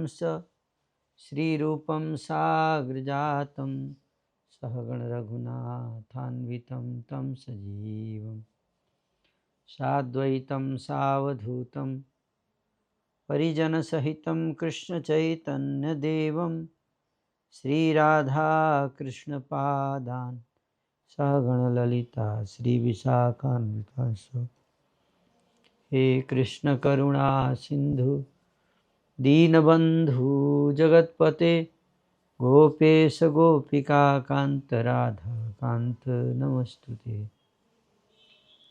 स श्रीरूपं साग्रजातं सहगण रघुनाथान्वितं तं सजीवं साद्वैतं सावधूतं परिजनसहितं कृष्णचैतन्यदेवं श्रीराधाकृष्णपादान् सहगणललिता श्रीविशाखान्वितांश्च। हे कृष्ण करुणा सिंधु दीनबंधु जगतपते गोपेश गोपिका कांत राधा कांत नमस्तुते।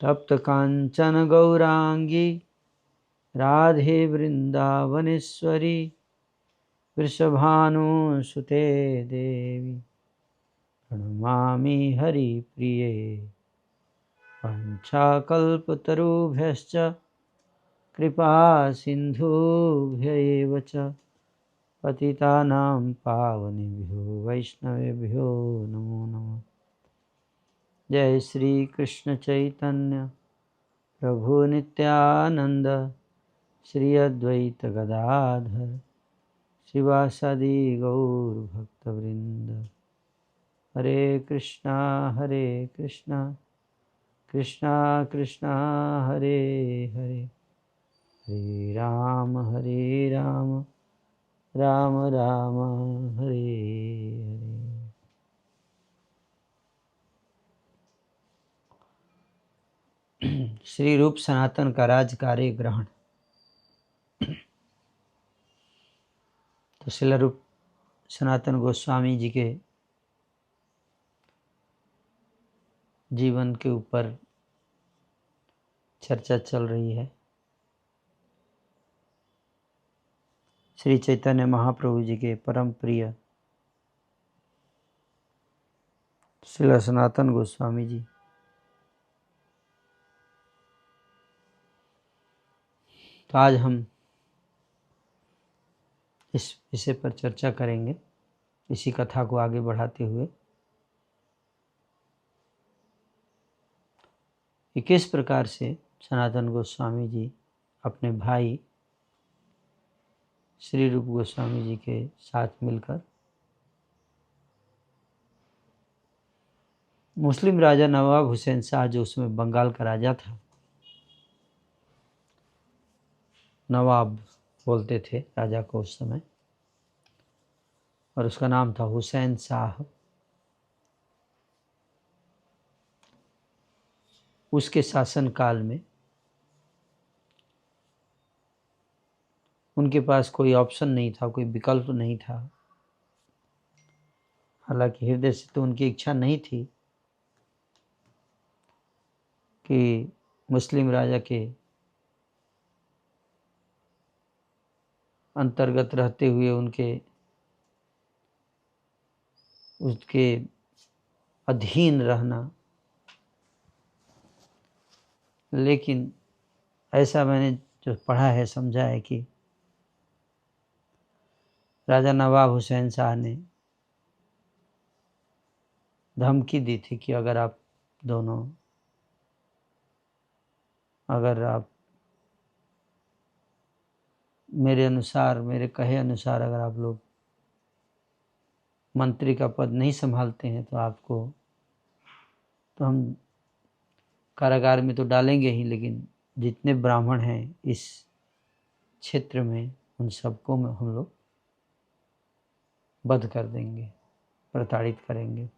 तप्त कांचन गौरांगी राधे वृंदावनेश्वरी वृषभानुसुते देवी प्रणमामि हरिप्रिये। वाञ्छाकल्पतरुभ्यश्च कृपा सिन्धुभ्य एव च पतितानां पावनेभ्यो वैष्णवेभ्यो नमो नमः। जय श्री कृष्ण चैतन्य प्रभु नित्यानंद श्री अद्वैत गदाधर शिवासादि गौर भक्तवृंद। हरे कृष्णा कृष्णा कृष्णा हरे हरे हरे राम राम राम हरे हरे। श्री रूप सनातन का राज कार्य ग्रहण। तो श्रील रूप सनातन गोस्वामी जी के जीवन के ऊपर चर्चा चल रही है। श्री चैतन्य महाप्रभु जी के परम प्रिय श्रील सनातन गोस्वामी जी तो आज हम इस विषय पर चर्चा करेंगे, इसी कथा को आगे बढ़ाते हुए कि किस प्रकार से सनातन गोस्वामी जी अपने भाई श्री रूप गोस्वामी जी के साथ मिलकर मुस्लिम राजा नवाब हुसैन शाह, जो उसमें बंगाल का राजा था, नवाब बोलते थे राजा को उस समय, और उसका नाम था हुसैन शाह। उसके शासन काल में उनके पास कोई ऑप्शन नहीं था, कोई विकल्प नहीं था। हालांकि हृदय से तो उनकी इच्छा नहीं थी कि मुस्लिम राजा के अंतर्गत रहते हुए उसके अधीन रहना, लेकिन ऐसा मैंने जो पढ़ा है, समझा है कि राजा नवाब हुसैन शाह ने धमकी दी थी कि अगर आप मेरे अनुसार, मेरे कहे अनुसार अगर आप लोग मंत्री का पद नहीं संभालते हैं तो हम कारागार में तो डालेंगे ही, लेकिन जितने ब्राह्मण हैं इस क्षेत्र में उन सबको हम लोग वध कर देंगे, प्रताड़ित करेंगे।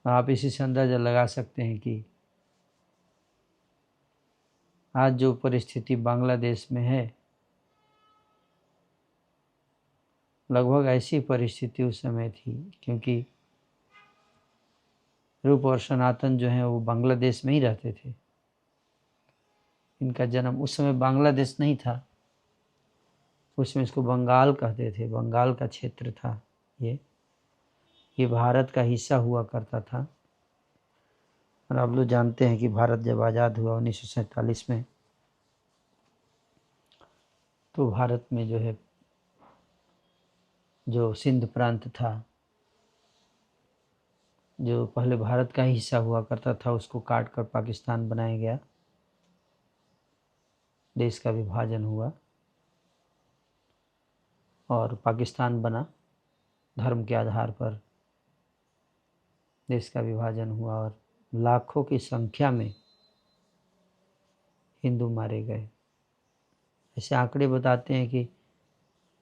आप इसी से अंदाजा लगा सकते हैं कि आज जो परिस्थिति बांग्लादेश में है, लगभग ऐसी परिस्थिति उस समय थी, क्योंकि रूप और सनातन जो हैं वो बांग्लादेश में ही रहते थे। इनका जन्म उस समय बांग्लादेश नहीं था, उसमें इसको बंगाल कहते थे, बंगाल का क्षेत्र था। ये भारत का हिस्सा हुआ करता था। और आप लोग जानते हैं कि भारत जब आज़ाद हुआ 1947 में, तो भारत में जो सिंध प्रांत था, जो पहले भारत का हिस्सा हुआ करता था, उसको काट कर पाकिस्तान बनाया गया, देश का विभाजन हुआ। और पाकिस्तान बना। धर्म के आधार पर देश का विभाजन हुआ और लाखों की संख्या में हिंदू मारे गए। ऐसे आंकड़े बताते हैं कि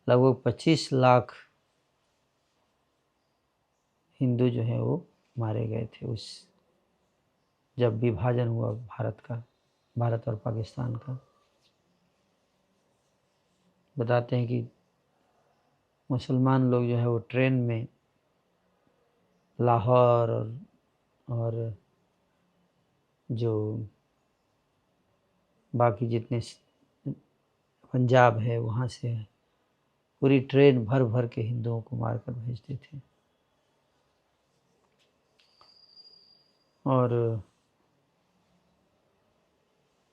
लगभग 25 लाख हिंदू जो है वो मारे गए थे उस जब विभाजन हुआ भारत और पाकिस्तान का। बताते हैं कि मुसलमान लोग जो है वो ट्रेन में लाहौर और जो बाकी जितने पंजाब है वहाँ से पूरी ट्रेन भर भर के हिंदुओं को मारकर भेजते थे। और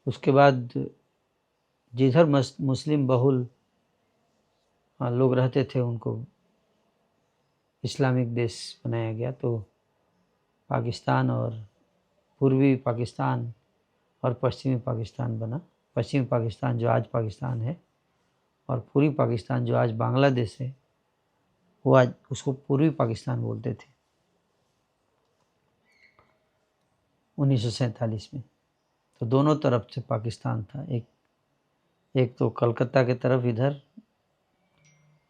उसके बाद जिधर मुस्लिम बहुल लोग रहते थे उनको इस्लामिक देश बनाया गया। तो पाकिस्तान और पूर्वी पाकिस्तान और पश्चिमी पाकिस्तान बना। पश्चिमी पाकिस्तान जो आज पाकिस्तान है और पूर्वी पाकिस्तान जो आज बांग्लादेश है वो आज उसको पूर्वी पाकिस्तान बोलते थे 1947 में। तो दोनों तरफ से पाकिस्तान था, एक तो कलकत्ता के तरफ इधर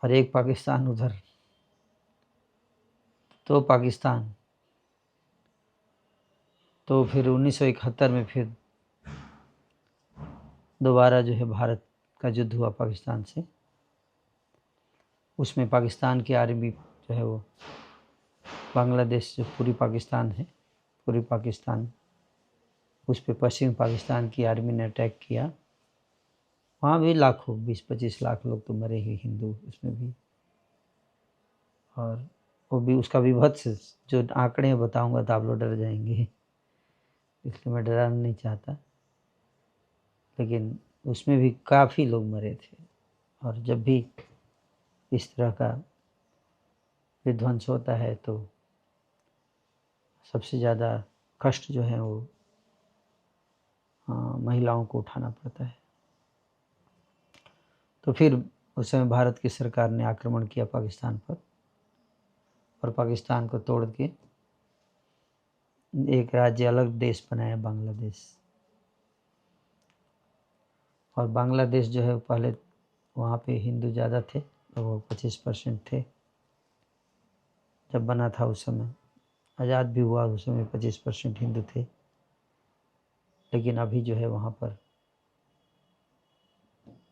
और एक पाकिस्तान उधर। तो पाकिस्तान तो फिर 1971 में फिर दोबारा जो है भारत का युद्ध हुआ पाकिस्तान से। उसमें पाकिस्तान की आर्मी जो है वो बांग्लादेश जो पूरी पाकिस्तान है, पूरी पाकिस्तान उस पर पश्चिमी पाकिस्तान की आर्मी ने अटैक किया। वहाँ भी लाखों 20-25 लाख लोग तो मरे ही हिंदू उसमें भी। और वो भी उसका विभत्स जो आंकड़े बताऊंगा तो आप लोग डर जाएंगे, इसलिए मैं डराना नहीं चाहता। लेकिन उसमें भी काफ़ी लोग मरे थे। और जब भी इस तरह का विध्वंस होता है तो सबसे ज़्यादा कष्ट जो है वो महिलाओं को उठाना पड़ता है। तो फिर उस समय भारत की सरकार ने आक्रमण किया पाकिस्तान पर और पाकिस्तान को तोड़ के एक राज्य अलग देश बनाया बांग्लादेश। और बांग्लादेश जो है पहले वहाँ पे हिंदू ज़्यादा थे, लगभग 25% थे जब बना था। उस समय आज़ाद भी हुआ, उस समय 25% हिंदू थे। लेकिन अभी जो है वहाँ पर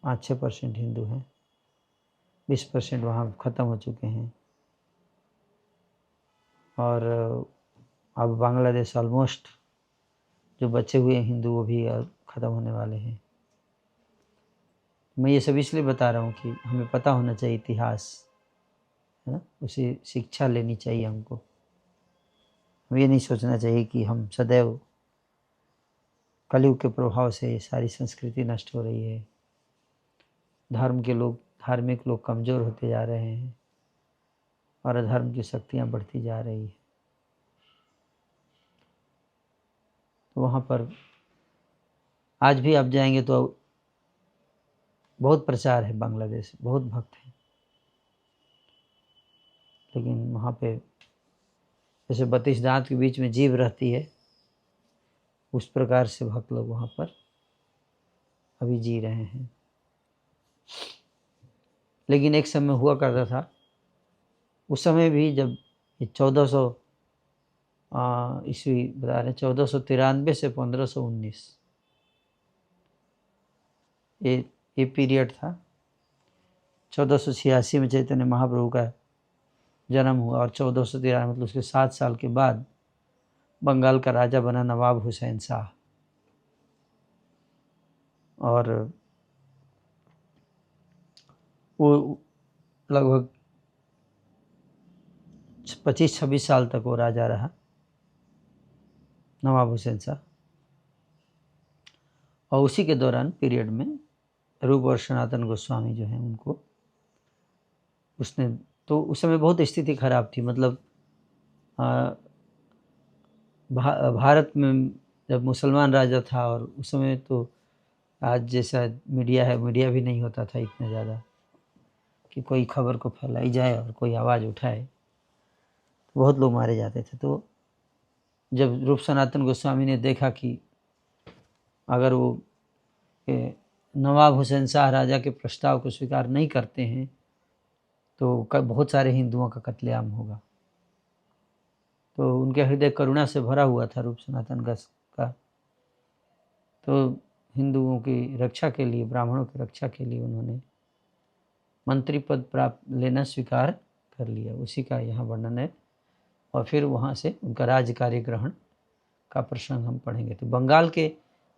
5-6% हिंदू हैं, 20% वहाँ ख़त्म हो चुके हैं। और अब बांग्लादेश ऑलमोस्ट जो बचे हुए हिंदू वो भी ख़त्म होने वाले हैं। मैं ये सब इसलिए बता रहा हूँ कि हमें पता होना चाहिए इतिहास, है ना, उसे शिक्षा लेनी चाहिए हमको। हमें ये नहीं सोचना चाहिए कि हम सदैव कलयुग के प्रभाव से सारी संस्कृति नष्ट हो रही है, धार्मिक लोग कमज़ोर होते जा रहे हैं और अधर्म की शक्तियाँ बढ़ती जा रही है। तो वहाँ पर आज भी आप जाएंगे तो बहुत प्रचार है, बांग्लादेश बहुत भक्त हैं। लेकिन वहाँ पे जैसे 32 दांत के बीच में जीभ रहती है उस प्रकार से भक्त लोग वहाँ पर अभी जी रहे हैं। लेकिन एक समय हुआ करता था, उस समय भी जब 1400 ईस्वी बता रहे 1493 से 1519 ये पीरियड था। 1486 में चैतन्य महाप्रभु का जन्म हुआ और 1493 मतलब उसके 7 साल के बाद बंगाल का राजा बना नवाब हुसैन शाह। और वो लगभग 25-26 साल तक वो राजा रहा, नवाब हुसैन शाह। और उसी के दौरान पीरियड में रूप और सनातन गोस्वामी जो हैं उनको उसने, तो उस समय बहुत स्थिति खराब थी। मतलब भारत में जब मुसलमान राजा था और उस समय तो आज जैसा मीडिया है, मीडिया भी नहीं होता था इतना ज़्यादा। कि कोई खबर को फैलाई जाए और कोई आवाज़ उठाए, तो बहुत लोग मारे जाते थे। तो जब रूप सनातन गोस्वामी ने देखा कि अगर वो नवाब हुसैन शाह राजा के प्रस्ताव को स्वीकार नहीं करते हैं तो बहुत सारे हिंदुओं का कत्लेआम होगा, तो उनके हृदय करुणा से भरा हुआ था रूप सनातन का। तो हिंदुओं की रक्षा के लिए, ब्राह्मणों की रक्षा के लिए उन्होंने मंत्री पद प्राप्त लेना स्वीकार कर लिया। उसी का यहाँ वर्णन है और फिर वहाँ से उनका राज्य कार्य ग्रहण का प्रसंग हम पढ़ेंगे। तो बंगाल के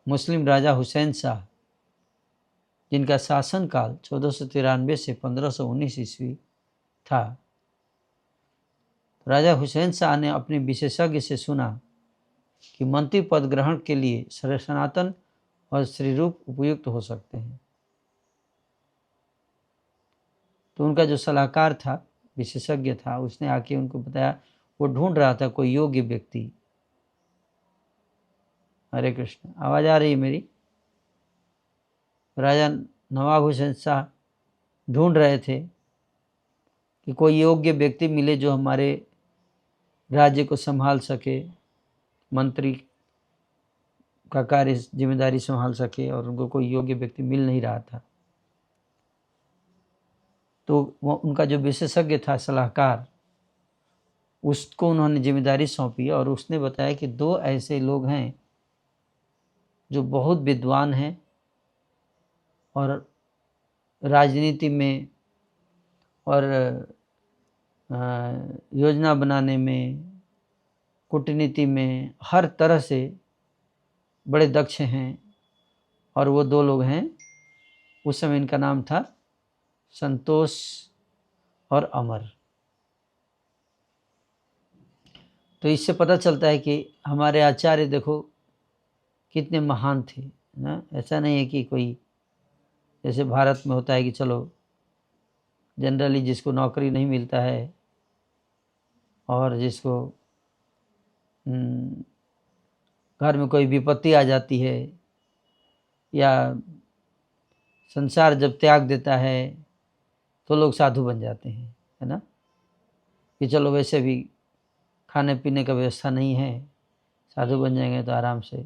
मुस्लिम राजा हुसैन शाह, जिनका शासनकाल 1493 से 1519 ईस्वी था, राजा हुसैन शाह ने अपने विशेषज्ञ से सुना कि मंत्री पद ग्रहण के लिए सनातन और श्री रूप उपयुक्त हो सकते हैं। तो उनका जो सलाहकार था, विशेषज्ञ था, उसने आके उनको बताया, वो ढूंढ रहा था कोई योग्य व्यक्ति। हरे कृष्ण, आवाज आ रही है मेरी? राजा नवाब हुसैन शाह ढूंढ रहे थे कि कोई योग्य व्यक्ति मिले जो हमारे राज्य को संभाल सके, मंत्री का कार्य जिम्मेदारी संभाल सके, और उनको कोई योग्य व्यक्ति मिल नहीं रहा था। तो वो उनका जो विशेषज्ञ था, सलाहकार, उसको उन्होंने जिम्मेदारी सौंपी और उसने बताया कि 2 ऐसे लोग हैं जो बहुत विद्वान हैं और राजनीति में और योजना बनाने में, कूटनीति में, हर तरह से बड़े दक्ष हैं। और वो 2 लोग हैं, उस समय इनका नाम था संतोष और अमर। तो इससे पता चलता है कि हमारे आचार्य देखो कितने महान थे ना। ऐसा नहीं है कि कोई, जैसे भारत में होता है कि चलो जनरली जिसको नौकरी नहीं मिलता है और जिसको घर में कोई विपत्ति आ जाती है या संसार जब त्याग देता है तो लोग साधु बन जाते हैं, है ना, कि चलो वैसे भी खाने पीने का व्यवस्था नहीं है, साधु बन जाएंगे तो आराम से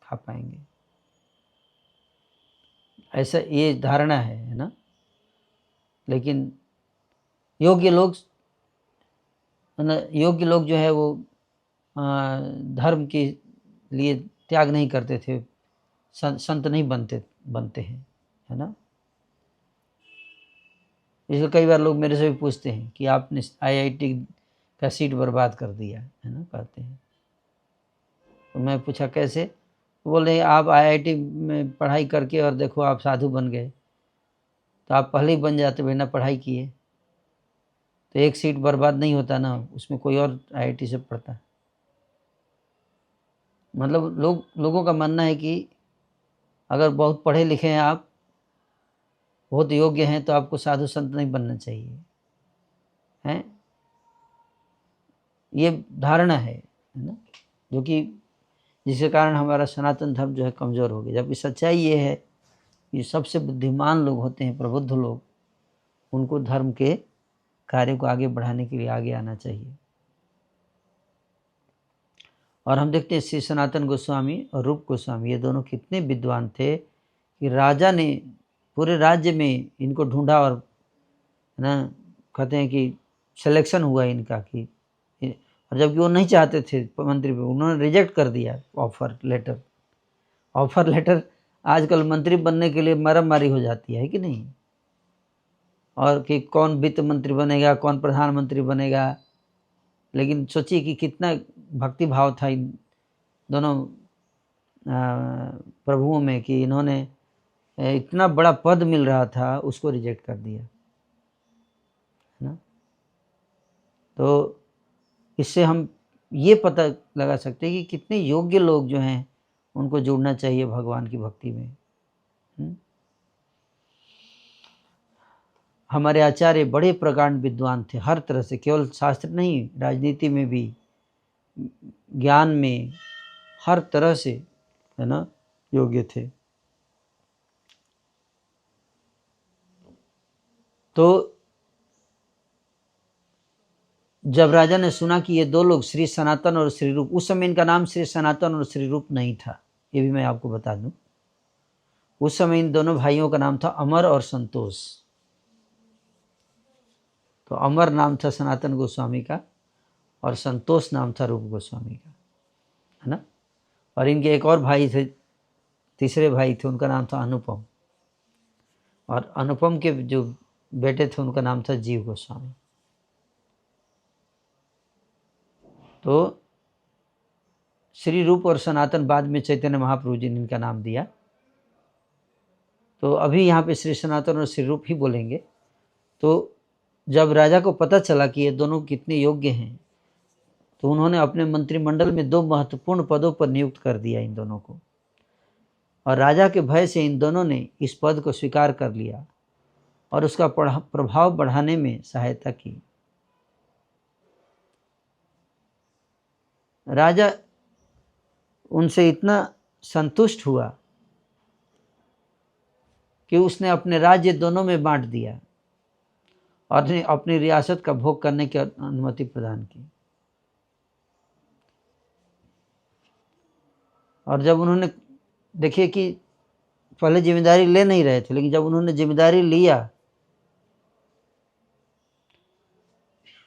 खा पाएंगे। ऐसा ये धारणा है ना। लेकिन योग्य लोग जो है वो धर्म के लिए त्याग नहीं करते थे, संत नहीं बनते हैं, है ना। इसलिए कई बार लोग मेरे से भी पूछते हैं कि आपने IIT का सीट बर्बाद कर दिया, है ना, कहते हैं। तो मैं पूछा कैसे? बोले आप IIT में पढ़ाई करके और देखो आप साधु बन गए, तो आप पहले ही बन जाते बिना पढ़ाई किए, तो एक सीट बर्बाद नहीं होता ना, उसमें कोई और IIT से पढ़ता। मतलब लोगों का मानना है कि अगर बहुत पढ़े लिखे हैं आप, बहुत योग्य हैं, तो आपको साधु संत नहीं बनना चाहिए, हैं। ये धारणा है ना, जो कि जिसके कारण हमारा सनातन धर्म जो है कमज़ोर हो गया। जबकि सच्चाई ये है कि सबसे बुद्धिमान लोग होते हैं, प्रबुद्ध लोग, उनको धर्म के कार्य को आगे बढ़ाने के लिए आगे आना चाहिए। और हम देखते हैं श्री सनातन गोस्वामी और रूप गोस्वामी, ये दोनों कितने विद्वान थे कि राजा ने पूरे राज्य में इनको ढूंढा और ना, कहते हैं कि सिलेक्शन हुआ इनका कि, और जबकि वो नहीं चाहते थे मंत्री पे, उन्होंने रिजेक्ट कर दिया ऑफर लेटर। आजकल मंत्री बनने के लिए मारामारी हो जाती है कि नहीं, और कि कौन वित्त मंत्री बनेगा, कौन प्रधानमंत्री बनेगा। लेकिन सोचिए कि कितना भक्ति भाव था इन दोनों प्रभुओं में कि इन्होंने इतना बड़ा पद मिल रहा था, उसको रिजेक्ट कर दिया, है ना। तो इससे हम ये पता लगा सकते हैं कि कितने योग्य लोग जो हैं उनको जुड़ना चाहिए भगवान की भक्ति में। हमारे आचार्य बड़े प्रकांड विद्वान थे हर तरह से, केवल शास्त्र नहीं, राजनीति में भी, ज्ञान में, हर तरह से, है ना, योग्य थे। तो जब राजा ने सुना कि ये दो लोग श्री सनातन और श्री रूप, उस समय इनका नाम श्री सनातन और श्री रूप नहीं था, ये भी मैं आपको बता दूं। उस समय इन दोनों भाइयों का नाम था अमर और संतोष। तो अमर नाम था सनातन गोस्वामी का और संतोष नाम था रूप गोस्वामी का, है ना। और इनके एक और भाई थे, तीसरे भाई थे, उनका नाम था अनुपम। और अनुपम के जो बेटे थे उनका नाम था जीव गोस्वामी। तो श्री रूप और सनातन बाद में चैतन्य महाप्रभु जी ने इनका नाम दिया। तो अभी यहाँ पे श्री सनातन और श्री रूप ही बोलेंगे। तो जब राजा को पता चला कि ये दोनों कितने योग्य हैं, तो उन्होंने अपने मंत्रिमंडल में 2 महत्वपूर्ण पदों पर नियुक्त कर दिया इन दोनों को। और राजा के भय से इन दोनों ने इस पद को स्वीकार कर लिया और उसका प्रभाव बढ़ाने में सहायता की। राजा उनसे इतना संतुष्ट हुआ कि उसने अपने राज्य दोनों में बांट दिया और अपनी रियासत का भोग करने की अनुमति प्रदान की। और जब उन्होंने देखिए कि पहले जिम्मेदारी ले नहीं रहे थे, लेकिन जब उन्होंने जिम्मेदारी लिया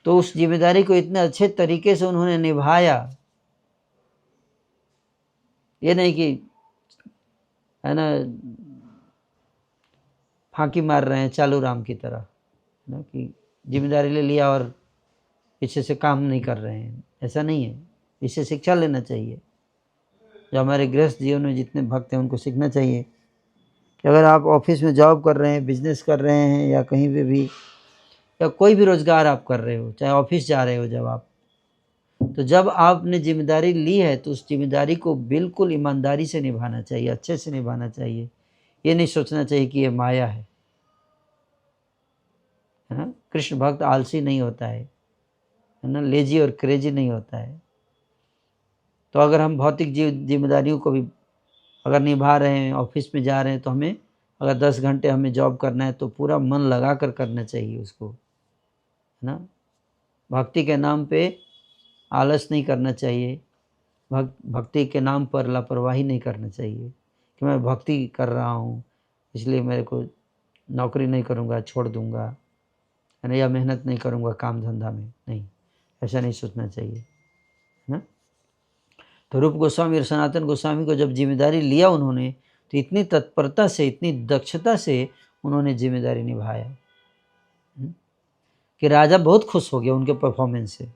तो उस जिम्मेदारी को इतने अच्छे तरीके से उन्होंने निभाया। ये नहीं कि है ना फांकी मार रहे हैं चालू राम की तरह, है ना, कि जिम्मेदारी ले लिया और पीछे से काम नहीं कर रहे हैं। ऐसा नहीं है, इससे शिक्षा लेना चाहिए। जो हमारे गृहस्थ जीवन में जितने भक्त हैं उनको सीखना चाहिए कि अगर आप ऑफिस में जॉब कर रहे हैं, बिजनेस कर रहे हैं, या कहीं पे भी, या कोई भी रोजगार आप कर रहे हो, चाहे ऑफिस जा रहे हो, जब आपने जिम्मेदारी ली है तो उस जिम्मेदारी को बिल्कुल ईमानदारी से निभाना चाहिए, अच्छे से निभाना चाहिए। ये नहीं सोचना चाहिए कि ये माया है ना। कृष्ण भक्त आलसी नहीं होता है ना, लेजी और क्रेजी नहीं होता है। तो अगर हम भौतिक जिम्मेदारियों को भी अगर निभा रहे हैं, ऑफिस में जा रहे हैं, तो हमें अगर 10 घंटे हमें जॉब करना है तो पूरा मन लगा कर करना चाहिए उसको, है ना। भक्ति के नाम पे आलस नहीं करना चाहिए, भक्ति के नाम पर लापरवाही नहीं करना चाहिए कि मैं भक्ति कर रहा हूँ इसलिए मेरे को नौकरी नहीं करूँगा, छोड़ दूँगा, है ना, या मेहनत नहीं करूँगा काम धंधा में। नहीं, ऐसा नहीं सोचना चाहिए, है ना। तो रूप गोस्वामी और सनातन गोस्वामी को जब जिम्मेदारी लिया उन्होंने, तो इतनी तत्परता से, इतनी दक्षता से उन्होंने जिम्मेदारी निभाया कि राजा बहुत खुश हो गया उनके परफॉर्मेंस से।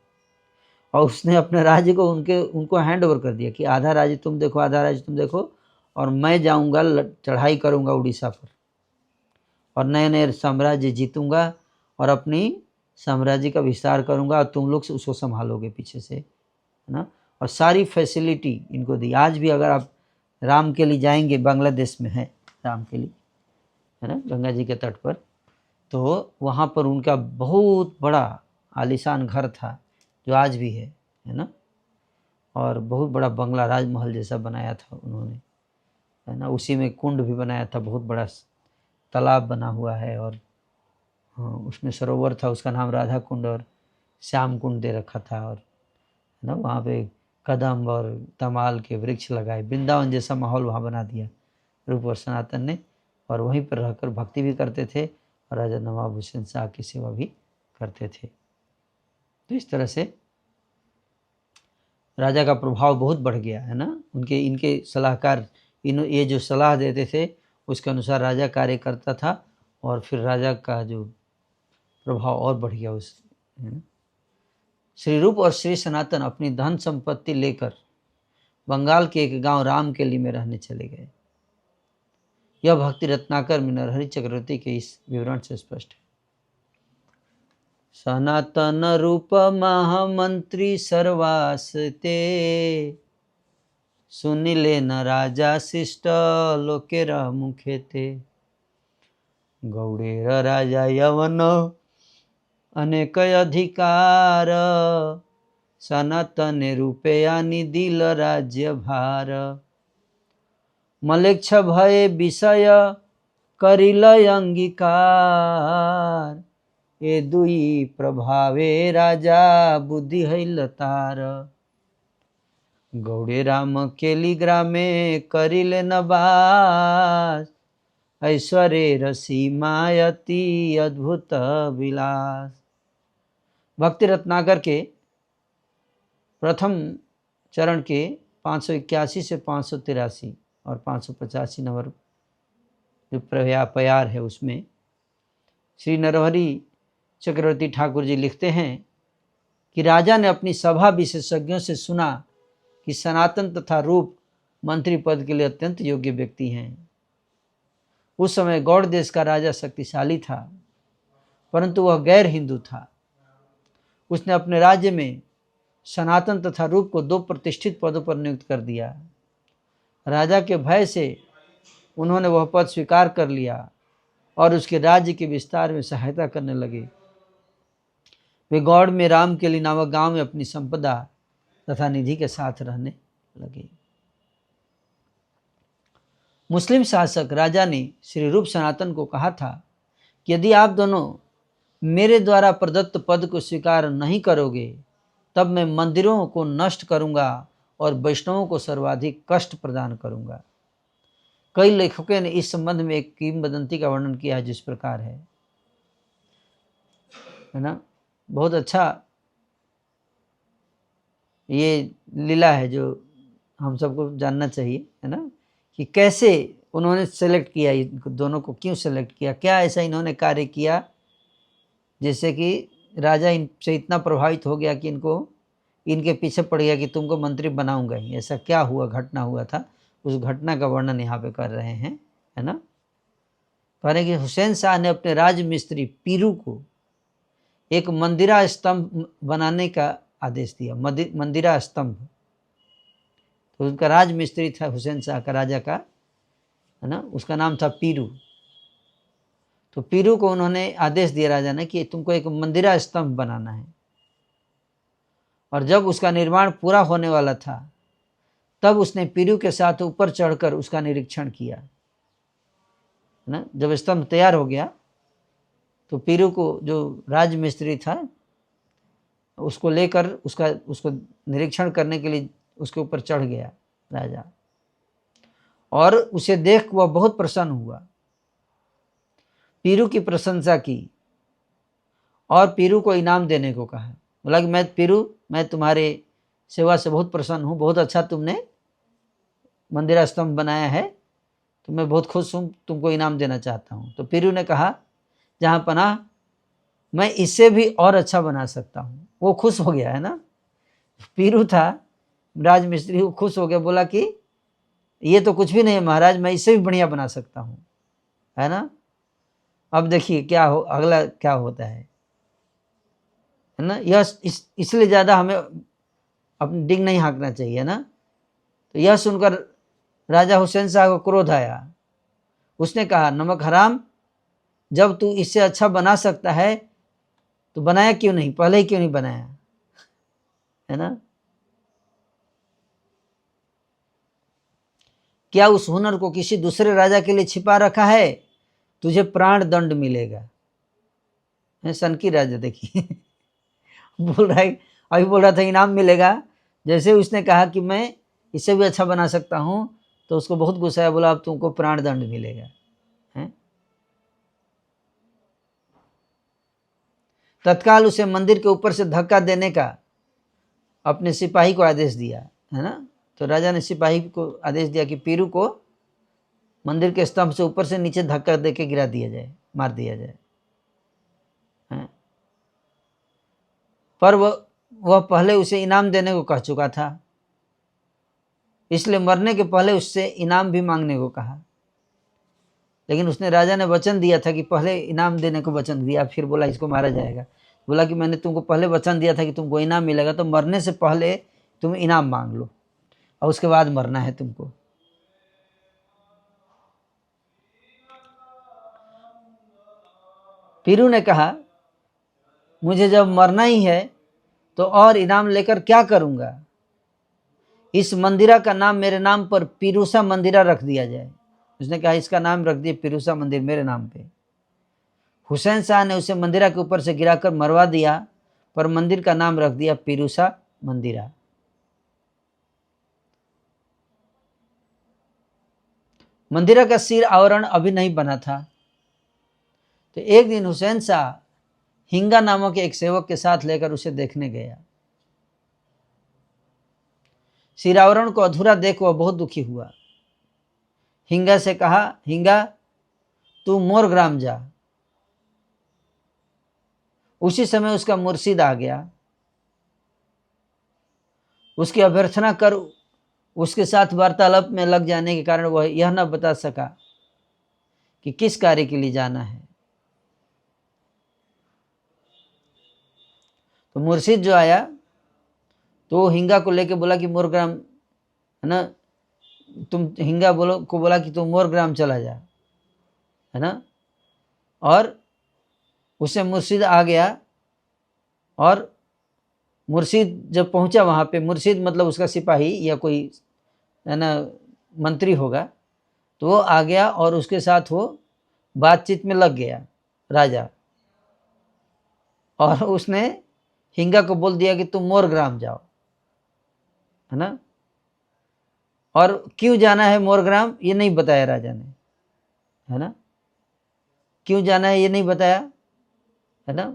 और उसने अपने राज्य को उनको हैंड ओवर कर दिया कि आधा राज्य तुम देखो, आधा राज्य तुम देखो, और मैं जाऊंगा चढ़ाई करूंगा उड़ीसा पर और नए नए साम्राज्य जीतूंगा और अपनी साम्राज्य का विस्तार करूंगा और तुम लोग उसको संभालोगे पीछे से, है ना। और सारी फैसिलिटी इनको दी। आज भी अगर आप राम के लिए जाएंगे, बांग्लादेश में है राम के लिए, है ना, गंगा जी के तट पर, तो वहाँ पर उनका बहुत बड़ा आलीशान घर था जो आज भी है ना। और बहुत बड़ा बंगला, राजमहल जैसा बनाया था उन्होंने, है ना। उसी में कुंड भी बनाया था, बहुत बड़ा तालाब बना हुआ है। और उसमें सरोवर था, उसका नाम राधा कुंड और श्याम कुंड दे रखा था। और है ना, वहाँ पे कदम और तमाल के वृक्ष लगाए, वृंदावन जैसा माहौल वहाँ बना दिया रूप और सनातन ने। और वहीं पर रहकर भक्ति भी करते थे और राजा नवाब हुसैन शाह की सेवा भी करते थे। तो इस तरह से राजा का प्रभाव बहुत बढ़ गया, है ना। इनके सलाहकार ये जो सलाह देते थे उसके अनुसार राजा कार्य करता था और फिर राजा का जो प्रभाव और बढ़ गया उस, है ना। श्री रूप और श्री सनातन अपनी धन संपत्ति लेकर बंगाल के एक गांव रामकेली में रहने चले गए। यह भक्ति रत्नाकर में नरहरि चक्रवर्ती के इस विवरण से स्पष्ट है। सनातन रूप महामंत्री सर्वासते, सुनिले न राजा शिष्ट लोकेर मुखेते। गौड़ेर राजा यवन अनेक अधिकार, सनातन रूपे आनी दिल राज्य भार। मलेच्छ भय विषय करिल अंगीकार, ए दुई प्रभावे राजा बुद्धि हैल तार। गौड़े राम केली ग्रामे करिले नबास, ऐश्वर्य रसीमायति अद्भुत विलास। भक्ति रत्नाकर के प्रथम चरण के 581 से 583 और 585 नंबर जो प्यार है उसमें श्री नरहरि चक्रवर्ती ठाकुर जी लिखते हैं कि राजा ने अपनी सभा विशेषज्ञों से सुना कि सनातन तथा रूप मंत्री पद के लिए अत्यंत योग्य व्यक्ति हैं। उस समय गौड़ देश का राजा शक्तिशाली था, परंतु वह गैर हिंदू था। उसने अपने राज्य में सनातन तथा रूप को 2 प्रतिष्ठित पदों पर नियुक्त कर दिया। राजा के भय से उन्होंने वह पद स्वीकार कर लिया और उसके राज्य के विस्तार में सहायता करने लगे। वे गौड़ में रामकेली नामक गांव में अपनी संपदा तथा निधि के साथ रहने लगे। मुस्लिम शासक राजा ने श्री रूप सनातन को कहा था कि यदि आप दोनों मेरे द्वारा प्रदत्त पद को स्वीकार नहीं करोगे तब मैं मंदिरों को नष्ट करूंगा और वैष्णवों को सर्वाधिक कष्ट प्रदान करूंगा। कई लेखकों ने इस संबंध में एक किंवदंती का वर्णन किया है जिस प्रकार है ना। बहुत अच्छा ये लीला है जो हम सबको जानना चाहिए, है ना, कि कैसे उन्होंने सेलेक्ट किया, इनको दोनों को क्यों सेलेक्ट किया, क्या ऐसा इन्होंने कार्य किया जिससे कि राजा इनसे इतना प्रभावित हो गया कि इनके पीछे पड़ गया कि तुमको मंत्री बनाऊंगा ही। ऐसा क्या हुआ, घटना हुआ था, उस घटना का वर्णन यहाँ पे कर रहे हैं, है ना। कह रहे कि हुसैन शाह ने अपने राज मिस्त्री पीरू को एक मंदिरा स्तंभ बनाने का आदेश दिया। मंदिरा स्तंभ, तो उनका राज मिस्त्री था हुसैन शाह का, राजा का, है ना, उसका नाम था पीरू। तो पीरू को उन्होंने आदेश दिया राजा ने कि तुमको एक मंदिरा स्तंभ बनाना है। और जब उसका निर्माण पूरा होने वाला था तब उसने पीरू के साथ ऊपर चढ़कर उसका निरीक्षण किया, है ना। जब स्तंभ तैयार हो गया तो पीरू को जो राजमिस्त्री था उसको लेकर उसको निरीक्षण करने के लिए उसके ऊपर चढ़ गया राजा, और उसे देख वह बहुत प्रसन्न हुआ, पीरू की प्रशंसा की और पीरू को इनाम देने को कहा। बोला कि मैं तुम्हारे सेवा से बहुत प्रसन्न हूँ, बहुत अच्छा तुमने मंदिरा स्तंभ बनाया है, तो मैं बहुत खुश हूँ, तुमको इनाम देना चाहता हूँ। तो पीरू ने कहा जहाँ पनाह मैं इससे भी और अच्छा बना सकता हूँ। वो खुश हो गया, है ना, पीरू था राजमिस्त्री, वो खुश हो गया, बोला कि ये तो कुछ भी नहीं है महाराज, मैं इससे भी बढ़िया बना सकता हूँ, है ना। अब देखिए अगला क्या होता है ना। यह इसलिए ज़्यादा हमें अपनी डिंग नहीं हाँकना चाहिए ना। तो यह सुनकर राजा हुसैन शाह को क्रोध आया। उसने कहा नमक हराम, जब तू इससे अच्छा बना सकता है तो बनाया क्यों नहीं, पहले ही क्यों नहीं बनाया, है ना। क्या उस हुनर को किसी दूसरे राजा के लिए छिपा रखा है, तुझे प्राण दंड मिलेगा। सनकी राजा देखिए बोल रहा है, अभी बोल रहा था इनाम मिलेगा, जैसे उसने कहा कि मैं इससे भी अच्छा बना सकता हूँ तो उसको बहुत गुस्सा है, बोला अब तुमको प्राण दंड मिलेगा, है। तत्काल उसे मंदिर के ऊपर से धक्का देने का अपने सिपाही को आदेश दिया, है ना। तो राजा ने सिपाही को आदेश दिया कि पीरू को मंदिर के स्तंभ से ऊपर से नीचे धक्का देके गिरा दिया जाए, मार दिया जाए, है? पर वह पहले उसे इनाम देने को कह चुका था, इसलिए मरने के पहले उससे इनाम भी मांगने को कहा। लेकिन उसने राजा ने वचन दिया था कि पहले इनाम देने को वचन दिया, फिर बोला इसको मारा जाएगा। बोला कि मैंने तुमको पहले वचन दिया था कि तुमको इनाम मिलेगा, तो मरने से पहले तुम इनाम मांग लो और उसके बाद मरना है तुमको। पीरू ने कहा मुझे जब मरना ही है तो और इनाम लेकर क्या करूंगा, इस मंदिरा का नाम मेरे नाम पर पीरूसा मंदिरा रख दिया जाए। उसने कहा इसका नाम रख दिया पीरूसा मंदिर मेरे नाम पे। हुसैन शाह ने उसे मंदिरा के ऊपर से गिराकर मरवा दिया, पर मंदिर का नाम रख दिया पीरूसा मंदिरा। मंदिरा का सिर आवरण अभी नहीं बना था। तो एक दिन हुसैन शाह हिंगा नामक एक सेवक के साथ लेकर उसे देखने गया। सिरावरण को अधूरा देख वह बहुत दुखी हुआ। हिंगा से कहा, हिंगा तू मोरग्राम जा। उसी समय उसका मुर्शिद आ गया। उसकी अभ्यर्थना कर उसके साथ वार्तालाप में लग जाने के कारण वह यह न बता सका कि किस कार्य के लिए जाना है। तो मुर्शिद जो आया तो हिंगा को लेके बोला कि मोरग्राम, है ना, तुम हिंगा बोला कि तुम मोरग्राम चला जा, है ना। और उसे मुर्शिद आ गया, और मुर्शिद जब पहुंचा वहां पे, मुर्शिद मतलब उसका सिपाही या कोई, है ना, मंत्री होगा, तो वो आ गया और उसके साथ वो बातचीत में लग गया राजा। और उसने हिंगा को बोल दिया कि तुम मोरग्राम जाओ, है ना। और क्यों जाना है मोरग्राम ये नहीं बताया राजा ने, है ना। क्यों जाना है ये नहीं बताया, है ना।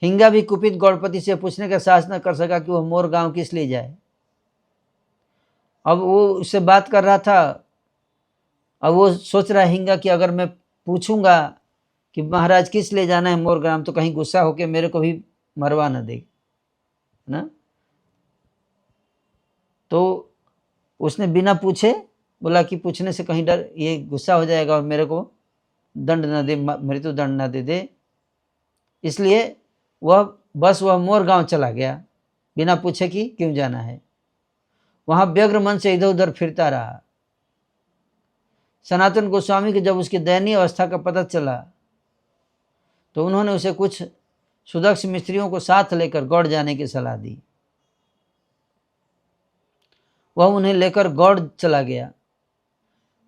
हिंगा भी कुपित गौड़पति से पूछने का साहस न कर सका कि वह मोरगांव किस लिए जाए। अब वो उससे बात कर रहा था। अब वो सोच रहा है हिंगा कि अगर मैं पूछूंगा कि महाराज किस लिए जाना है मोरग्राम, तो कहीं गुस्सा होकर मेरे को भी मरवा न दे, ना। तो उसने बिना पूछे बोला कि पूछने से कहीं डर ये गुस्सा हो जाएगा और मेरे को दंड न दे, मृत्यु दंड न दे दे। इसलिए वह मोरगांव चला गया बिना पूछे कि क्यों जाना है। वहां व्यग्र मन से इधर उधर फिरता रहा। सनातन गोस्वामी को जब उसकी दयनीय अवस्था का पता चला तो उन्होंने उसे कुछ सुदक्ष मिस्त्रियों को साथ लेकर गौड़ जाने की सलाह दी। वह उन्हें लेकर गौड़ चला गया।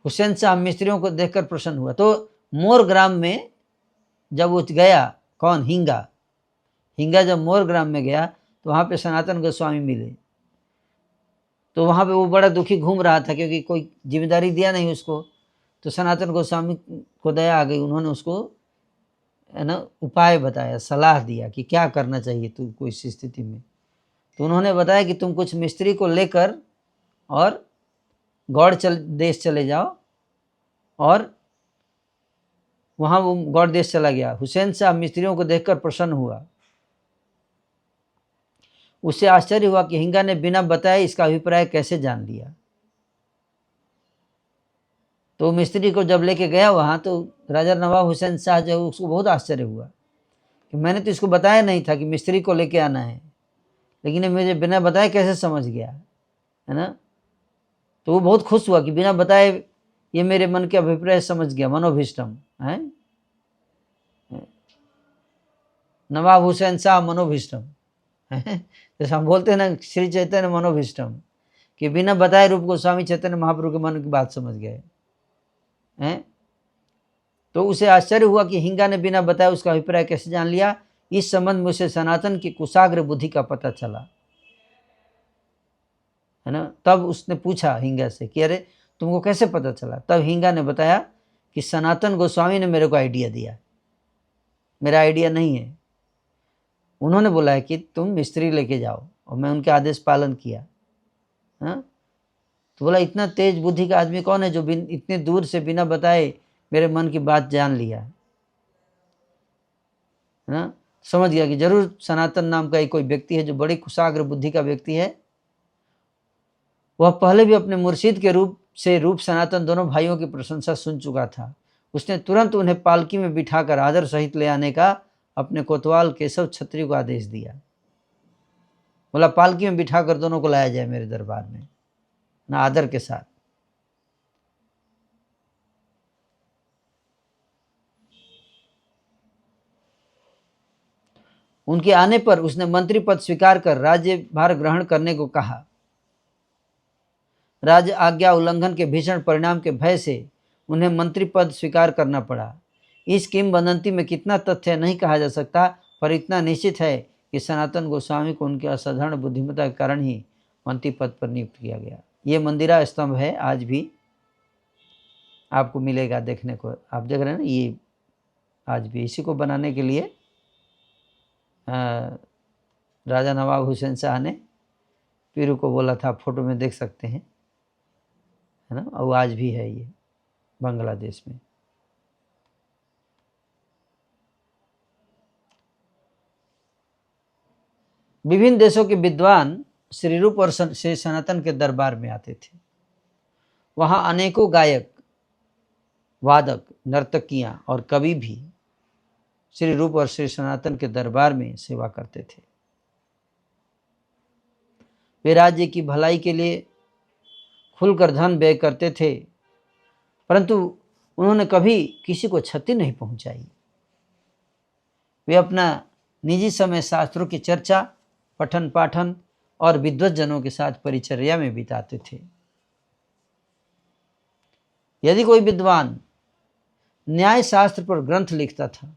हुसैन शाह मिस्त्रियों को देखकर प्रसन्न हुआ। तो मोरग्राम में जब वो गया, कौन, हिंगा जब मोरग्राम में गया तो वहां पे सनातन गोस्वामी मिले। तो वहां पे वो बड़ा दुखी घूम रहा था क्योंकि कोई जिम्मेदारी दिया नहीं उसको। तो सनातन गोस्वामी को दया आ गई, उन्होंने उसको, है ना, उपाय बताया, सलाह दिया कि क्या करना चाहिए तुमको इस स्थिति में। तो उन्होंने बताया कि तुम कुछ मिस्त्री को लेकर और गौड़ देश चले जाओ। और वहां वो गौड़ देश चला गया। हुसैन शाह मिस्त्रियों को देखकर प्रसन्न हुआ। उसे आश्चर्य हुआ कि हिंगा ने बिना बताए इसका अभिप्राय कैसे जान लिया। तो मिस्त्री को जब लेके गया वहां, तो राजा नवाब हुसैन शाह जो, उसको बहुत आश्चर्य हुआ कि मैंने तो इसको बताया नहीं था कि मिस्त्री को लेके आना है, लेकिन ये मुझे बिना बताए कैसे समझ गया, है ना। तो वो बहुत खुश हुआ कि बिना बताए ये मेरे मन के अभिप्राय समझ गया, मनोभिष्टम है। नवाब हुसैन शाह मनोभिष्टम, जैसे हम बोलते हैं ना श्री चैतन्य मनोभिष्टम, कि बिना बताए रूप गोस्वामी चैतन्य महाप्रभु के मन की बात समझ गए हैं। तो उसे आश्चर्य हुआ कि हिंगा ने बिना बताए उसका अभिप्राय कैसे जान लिया। इस संबंध में उसे सनातन की कुशाग्र बुद्धि का पता चला, है ना। तब उसने पूछा हिंगा से कि अरे तुमको कैसे पता चला। तब हिंगा ने बताया कि सनातन गोस्वामी ने मेरे को आइडिया दिया, मेरा आइडिया नहीं है। उन्होंने बोला है कि तुम मिस्त्री लेके जाओ, और मैं उनके आदेश पालन किया। हाँ, तो बोला इतना तेज बुद्धि का आदमी कौन है जो इतने दूर से बिना बताए मेरे मन की बात जान लिया, है ना। समझ गया कि जरूर सनातन नाम का एक कोई व्यक्ति है जो बड़ी कुशाग्र बुद्धि का व्यक्ति है। वह पहले भी अपने मुर्शिद के रूप सनातन दोनों भाइयों की प्रशंसा सुन चुका था। उसने तुरंत उन्हें पालकी में बिठाकर आदर सहित ले आने का अपने कोतवाल केशव छत्री को आदेश दिया। बोला पालकी में बिठाकर दोनों को लाया जाए मेरे दरबार में, ना, आदर के साथ। उनके आने पर उसने मंत्री पद स्वीकार कर राज्यभार ग्रहण करने को कहा। राज्य आज्ञा उल्लंघन के भीषण परिणाम के भय से उन्हें मंत्री पद स्वीकार करना पड़ा। इस किंवदंती में कितना तथ्य नहीं कहा जा सकता, पर इतना निश्चित है कि सनातन गोस्वामी को उनके असाधारण बुद्धिमत्ता के कारण ही मंत्री पद पर नियुक्त किया गया। ये मंदिरा स्तंभ है, आज भी आपको मिलेगा देखने को। आप देख रहे हैं ना, ये आज भी इसी को बनाने के लिए राजा नवाब हुसैन शाह ने पीरू को बोला था। फोटो में देख सकते हैं, है ना। और आज भी है ये बांग्लादेश में। विभिन्न देशों के विद्वान श्री रूप और श्री सनातन के दरबार में आते थे। वहां अनेकों गायक, वादक, नर्तकियां और कवि भी श्री रूप और श्री सनातन के दरबार में सेवा करते थे। वे राज्य की भलाई के लिए खुलकर धन व्यय करते थे, परंतु उन्होंने कभी किसी को क्षति नहीं पहुंचाई। वे अपना निजी समय शास्त्रों की चर्चा, पठन पाठन और विद्वज्जनों के साथ परिचर्या में बिताते थे। यदि कोई विद्वान न्याय शास्त्र पर ग्रंथ लिखता था,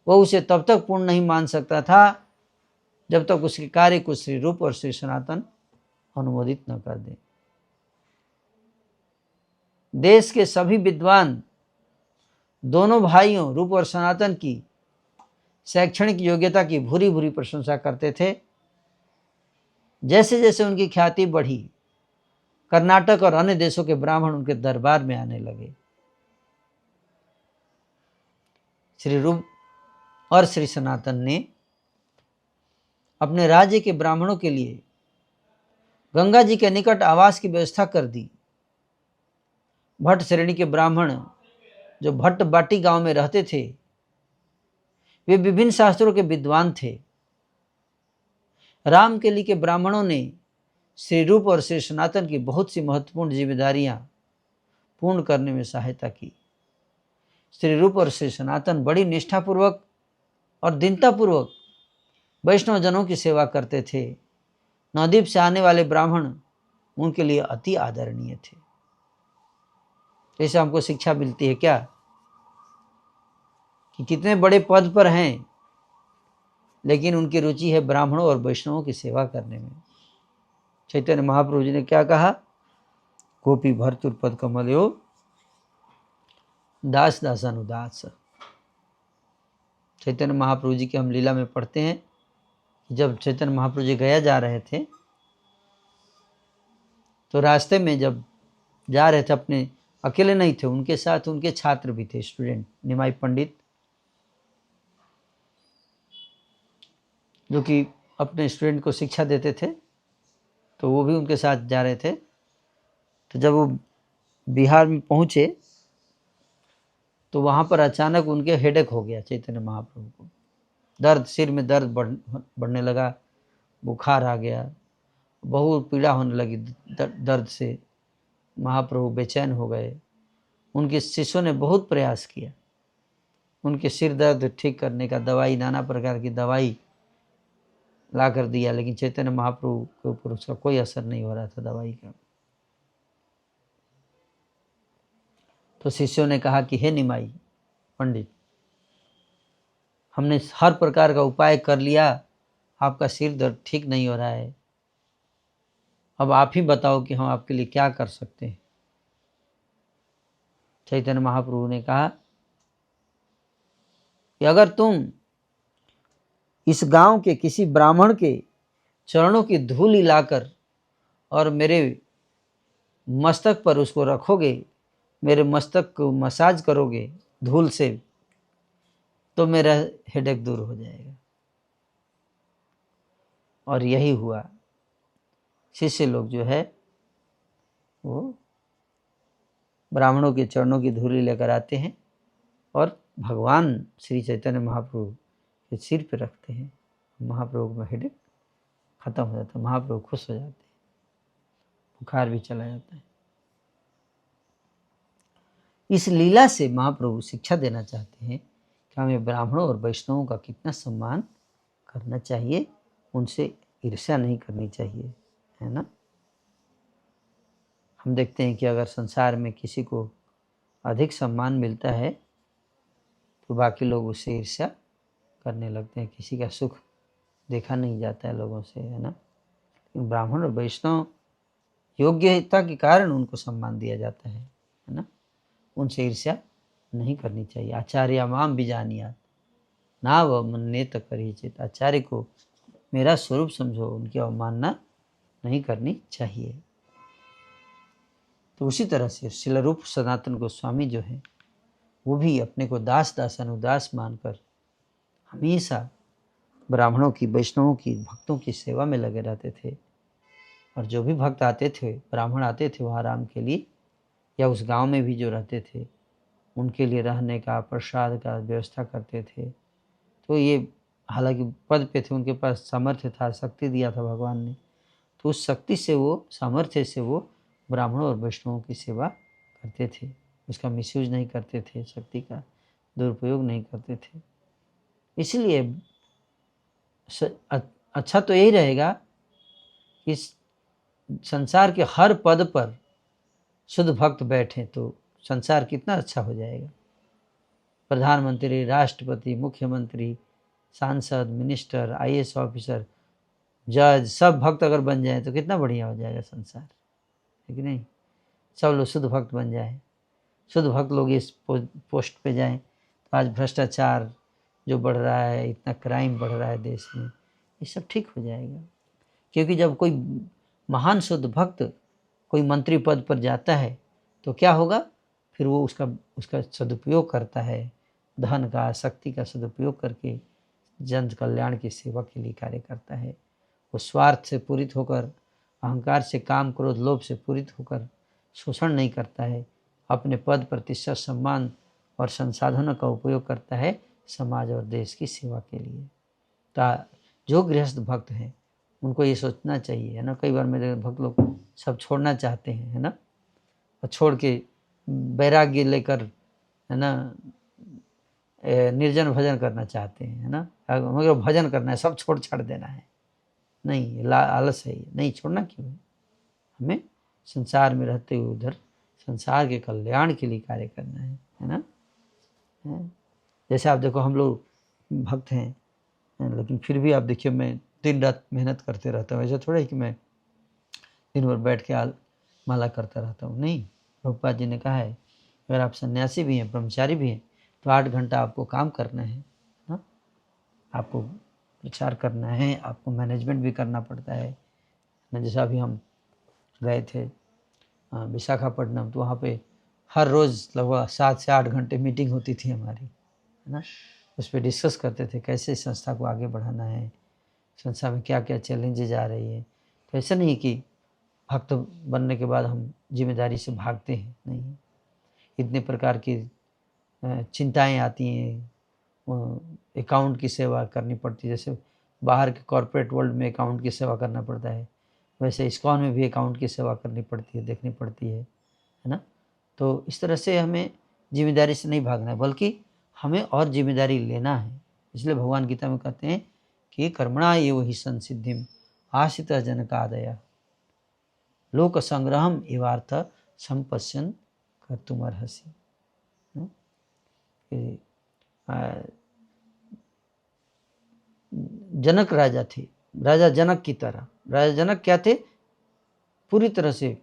वह उसे तब तक पूर्ण नहीं मान सकता था जब तक उसके कार्य को श्री रूप और श्री सनातन अनुमोदित न कर दे। देश के सभी विद्वान दोनों भाइयों रूप और सनातन की शैक्षणिक योग्यता की भूरी भूरी प्रशंसा करते थे। जैसे जैसे उनकी ख्याति बढ़ी, कर्नाटक और अन्य देशों के ब्राह्मण उनके दरबार में आने लगे। श्री रूप और श्री सनातन ने अपने राज्य के ब्राह्मणों के लिए गंगा जी के निकट आवास की व्यवस्था कर दी। भट्ट श्रेणी के ब्राह्मण जो भट्ट बाटी गांव में रहते थे, वे विभिन्न शास्त्रों के विद्वान थे। रामकेली के ब्राह्मणों ने श्री रूप और श्री सनातन की बहुत सी महत्वपूर्ण जिम्मेदारियां पूर्ण करने में सहायता की। श्री रूप और श्री सनातन बड़ी निष्ठापूर्वक और दीनतापूर्वक वैष्णव जनों की सेवा करते थे। नवद्वीप से आने वाले ब्राह्मण उनके लिए अति आदरणीय थे। ऐसे हमको शिक्षा मिलती है क्या कि कितने बड़े पद पर हैं, लेकिन उनकी रुचि है ब्राह्मणों और वैष्णवों की सेवा करने में। चैतन्य महाप्रभु जी ने क्या कहा? गोपी भर्तुर पद कमलयो दास दास अनुदास। चैतन्य महाप्रभु जी की हम लीला में पढ़ते हैं कि जब चैतन्य महाप्रभु जी गया जा रहे थे, तो रास्ते में जब जा रहे थे, अपने अकेले नहीं थे, उनके साथ उनके छात्र भी थे, स्टूडेंट, निमाई पंडित, जो कि अपने स्टूडेंट को शिक्षा देते थे, तो वो भी उनके साथ जा रहे थे। तो जब वो बिहार में पहुँचे तो वहाँ पर अचानक उनके हेडेक हो गया। चैतन्य महाप्रभु को दर्द, सिर में दर्द बढ़ने लगा, बुखार आ गया, बहुत पीड़ा होने लगी दर्द से। महाप्रभु बेचैन हो गए। उनके शिष्यों ने बहुत प्रयास किया उनके सिर दर्द ठीक करने का, दवाई, नाना प्रकार की दवाई ला कर दिया, लेकिन चैतन्य महाप्रभु के ऊपर उसका कोई असर नहीं हो रहा था दवाई का। तो शिष्यों ने कहा कि हे निमाई पंडित, हमने हर प्रकार का उपाय कर लिया, आपका सिर दर्द ठीक नहीं हो रहा है, अब आप ही बताओ कि हम आपके लिए क्या कर सकते हैं। चैतन्य महाप्रभु ने कहा कि अगर तुम इस गांव के किसी ब्राह्मण के चरणों की धूल लाकर और मेरे मस्तक पर उसको रखोगे, मेरे मस्तक को मसाज करोगे धूल से, तो मेरा हेडेक दूर हो जाएगा। और यही हुआ। शिष्य लोग जो है वो ब्राह्मणों के चरणों की धूली लेकर आते हैं और भगवान श्री चैतन्य महाप्रभु के सिर पे रखते हैं। महाप्रभु का हेडेक खत्म हो जाता है, महाप्रभु खुश हो जाते हैं, बुखार भी चला जाता है। इस लीला से महाप्रभु शिक्षा देना चाहते हैं कि हमें ब्राह्मणों और वैष्णवों का कितना सम्मान करना चाहिए, उनसे ईर्ष्या नहीं करनी चाहिए, है ना। हम देखते हैं कि अगर संसार में किसी को अधिक सम्मान मिलता है तो बाकी लोग उससे ईर्ष्या करने लगते हैं। किसी का सुख देखा नहीं जाता है लोगों से, है ना। ब्राह्मण और वैष्णव योग्यता के कारण उनको सम्मान दिया जाता है ना। उनसे ईर्ष्या नहीं करनी चाहिए। आचार्य माम बीजानियात ना व मन्नेत परिचित। आचार्य को मेरा स्वरूप समझो, उनकी अवमानना नहीं करनी चाहिए। तो उसी तरह से श्रील रूप सनातन गोस्वामी जो है वो भी अपने को दास दास अनुदास मानकर हमेशा ब्राह्मणों की, वैष्णवों की, भक्तों की सेवा में लगे रहते थे। और जो भी भक्त आते थे, ब्राह्मण आते थे वहाँ आराम के लिए, या उस गांव में भी जो रहते थे उनके लिए रहने का, प्रसाद का व्यवस्था करते थे। तो ये हालांकि पद पे थे, उनके पास सामर्थ्य था, शक्ति दिया था भगवान ने, तो उस शक्ति से वो, सामर्थ्य से वो ब्राह्मणों और वैष्णवों की सेवा करते थे। उसका मिसयूज नहीं करते थे, शक्ति का दुरुपयोग नहीं करते थे। इसलिए अच्छा तो यही रहेगा कि संसार के हर पद पर शुद्ध भक्त बैठे तो संसार कितना अच्छा हो जाएगा। प्रधानमंत्री, राष्ट्रपति, मुख्यमंत्री, सांसद, मिनिस्टर, आईएएस ऑफिसर, जज, सब भक्त अगर बन जाए तो कितना बढ़िया हो जाएगा संसार, है कि नहीं। सब लोग शुद्ध भक्त बन जाए, शुद्ध भक्त लोग इस पोस्ट पे जाएं तो आज भ्रष्टाचार जो बढ़ रहा है, इतना क्राइम बढ़ रहा है देश में, ये सब ठीक हो जाएगा। क्योंकि जब कोई महान शुद्ध भक्त कोई मंत्री पद पर जाता है तो क्या होगा, फिर वो उसका सदुपयोग करता है, धन का, शक्ति का सदुपयोग करके जन कल्याण की सेवा के लिए कार्य करता है। वो स्वार्थ से पूरित होकर, अहंकार से, काम, क्रोध, लोभ से पूरित होकर शोषण नहीं करता है, अपने पद, प्रतिष्ठा, सम्मान और संसाधनों का उपयोग करता है समाज और देश की सेवा के लिए। जो गृहस्थ भक्त हैं उनको ये सोचना चाहिए, है ना। कई बार मेरे भक्त लोग सब छोड़ना चाहते हैं, है ना, और छोड़ के वैराग्य लेकर, है ना, निर्जन भजन करना चाहते हैं, है ना, मगर भजन करना है, सब छोड़ छाड़ देना है। नहीं, आलस है ये, नहीं छोड़ना क्यों है। हमें संसार में रहते हुए उधर संसार के कल्याण के लिए कार्य करना है ना। जैसे आप देखो, हम लोग भक्त हैं लेकिन फिर भी आप देखिए मैं दिन रात मेहनत करते रहता हूँ। ऐसा थोड़ा है कि मैं दिन भर बैठ के माला करता रहता हूँ, नहीं। प्रभुपाद जी ने कहा है अगर आप सन्यासी भी हैं, ब्रह्मचारी भी हैं, तो 8 घंटा आपको काम करना है ना, आपको प्रचार करना है, आपको मैनेजमेंट भी करना पड़ता है ना। जैसा अभी हम गए थे विशाखापट्टनम, तो वहाँ पे हर रोज़ लगभग 7 से 8 घंटे मीटिंग होती थी हमारी, है ना। उस पर डिस्कस करते थे कैसे संस्था को आगे बढ़ाना है, संस्था में क्या क्या चैलेंजेज आ रही है। तो ऐसा नहीं कि भक्त बनने के बाद हम जिम्मेदारी से भागते हैं, नहीं। इतने प्रकार की चिंताएं आती हैं, अकाउंट की सेवा करनी पड़ती है। जैसे बाहर के कॉरपोरेट वर्ल्ड में अकाउंट की सेवा करना पड़ता है, वैसे इस्कॉन में भी अकाउंट की सेवा करनी पड़ती है, देखनी पड़ती है ना। तो इस तरह से हमें जिम्मेदारी से नहीं भागना है, बल्कि हमें और जिम्मेदारी लेना है। इसलिए भगवान गीता में कहते हैं कि कर्मणा एव हि संसिद्धिम आशित जनकादया लोक संग्रहम एवार्थ संपश्यन कर्तुमर्हसि। जनक राजा थे, राजा जनक की तरह। राजा जनक क्या थे, पूरी तरह से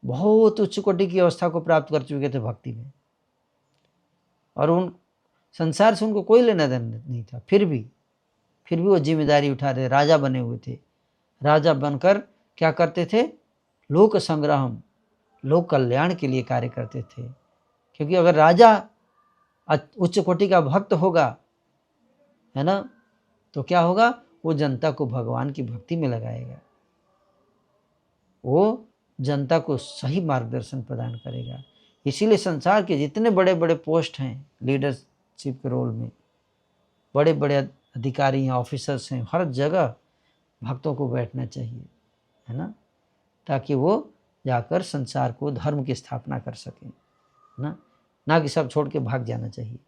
बहुत उच्च कोटि की अवस्था को प्राप्त कर चुके थे भक्ति में, और उन संसार से उनको कोई लेना देना नहीं था। फिर भी वो जिम्मेदारी उठा रहे, राजा बने हुए थे। राजा बनकर क्या करते थे, लोक संग्रहम, लोक कल्याण के लिए कार्य करते थे। क्योंकि अगर राजा उच्च कोटि का भक्त होगा, है ना, तो क्या होगा, वो जनता को भगवान की भक्ति में लगाएगा, वो जनता को सही मार्गदर्शन प्रदान करेगा। इसीलिए संसार के जितने बड़े बड़े पोस्ट हैं लीडरशिप के रोल में, बड़े बड़े अधिकारी हैं, ऑफिसर्स हैं, हर जगह भक्तों को बैठना चाहिए, है ना, ताकि वो जाकर संसार को, धर्म की स्थापना कर सकें, ना कि सब छोड़ के भाग जाना चाहिए।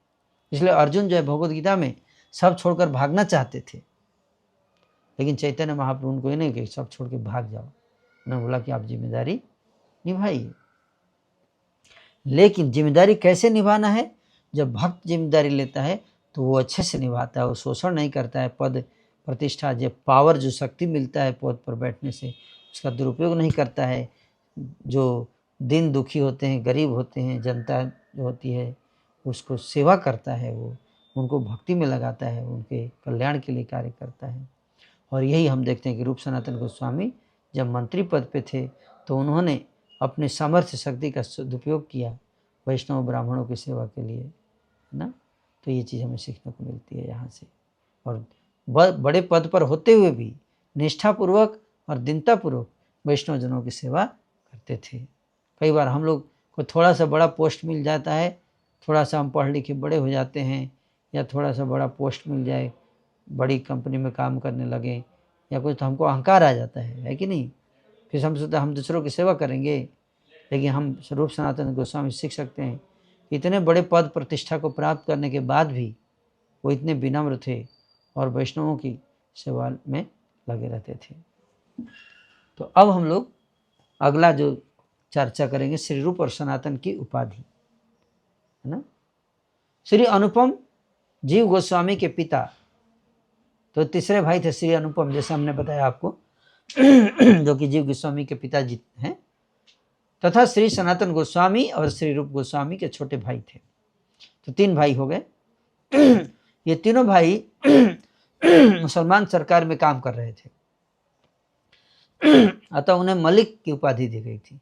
इसलिए अर्जुन जो है भगवद गीता में सब छोड़कर भागना चाहते थे, लेकिन चैतन्य महाप्रभु उनको ये नहीं कि सब छोड़ के भाग जाओ। उन्होंने बोला कि आप जिम्मेदारी निभाइए। लेकिन जिम्मेदारी कैसे निभाना है? जब भक्त जिम्मेदारी लेता है तो वो अच्छे से निभाता है, वो शोषण नहीं करता है। पद प्रतिष्ठा, जो पावर, जो शक्ति मिलता है पद पर बैठने से, उसका दुरुपयोग नहीं करता है। जो दिन दुखी होते हैं, गरीब होते हैं, जनता जो होती है, उसको सेवा करता है, वो उनको भक्ति में लगाता है, उनके कल्याण के लिए कार्य करता है। और यही हम देखते हैं कि रूप सनातन गोस्वामी जब मंत्री पद पे थे तो उन्होंने अपने सामर्थ्य शक्ति का सदुपयोग किया वैष्णव ब्राह्मणों की सेवा के लिए, है ना। तो ये चीज़ हमें सीखने को मिलती है यहाँ से। और बड़े पद पर होते हुए भी निष्ठापूर्वक और दीनतापूर्वक वैष्णव जनों की सेवा करते थे। कई बार हम लोग को थोड़ा सा बड़ा पोस्ट मिल जाता है, थोड़ा सा हम पढ़ लिखे बड़े हो जाते हैं, या थोड़ा सा बड़ा पोस्ट मिल जाए, बड़ी कंपनी में काम करने लगे या कुछ, तो हमको अहंकार आ जाता है कि नहीं। फिर हम सोचते हम दूसरों की सेवा करेंगे। लेकिन हम रूप सनातन गोस्वामी सीख सकते हैं कि इतने बड़े पद प्रतिष्ठा को प्राप्त करने के बाद भी वो इतने विनम्र थे और वैष्णवों की सेवा में लगे रहते थे। तो अब हम लोग अगला जो चर्चा करेंगे श्री रूप और सनातन की उपाधि, है ना। श्री अनुपम जीव गोस्वामी के पिता, तो तीसरे भाई थे श्री अनुपम, जैसे हमने बताया आपको जो कि जीव गोस्वामी के पिताजी हैं, तथा श्री सनातन गोस्वामी और श्री रूप गोस्वामी के छोटे भाई थे। तो 3 भाई हो गए। ये तीनों भाई मुसलमान सरकार में काम कर रहे थे, अतः उन्हें मलिक की उपाधि दी गई थी।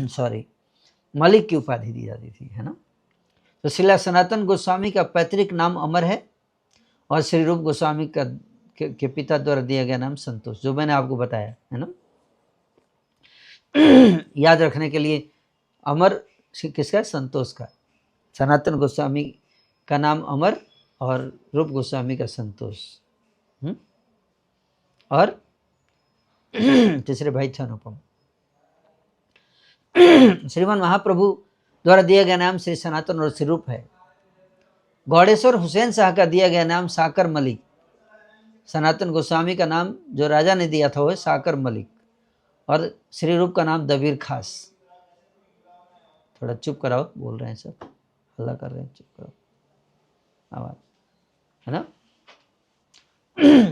सॉरी, मलिक की उपाधि दी जाती थी, है ना। तो श्रीला सनातन गोस्वामी का पैतृक नाम अमर है और श्री रूप गोस्वामी का के पिता द्वारा दिया गया नाम संतोष, जो मैंने आपको बताया, है ना। याद रखने के लिए, अमर किसका? संतोष का। सनातन गोस्वामी का नाम अमर और रूप गोस्वामी का संतोष, और तीसरे भाई थे अनुपम। श्रीमान महाप्रभु द्वारा दिया गया नाम श्री सनातन और श्री रूप है। गौड़ेश्वर हुसैन शाह का दिया गया नाम साकर मलिक। सनातन गोस्वामी का नाम जो राजा ने दिया था वो है साकर मलिक, और श्री रूप का नाम दबीर खास। थोड़ा चुप कराओ, बोल रहे हैं सब, हल्ला कर रहे हैं, चुप कराओ आवाज, है ना।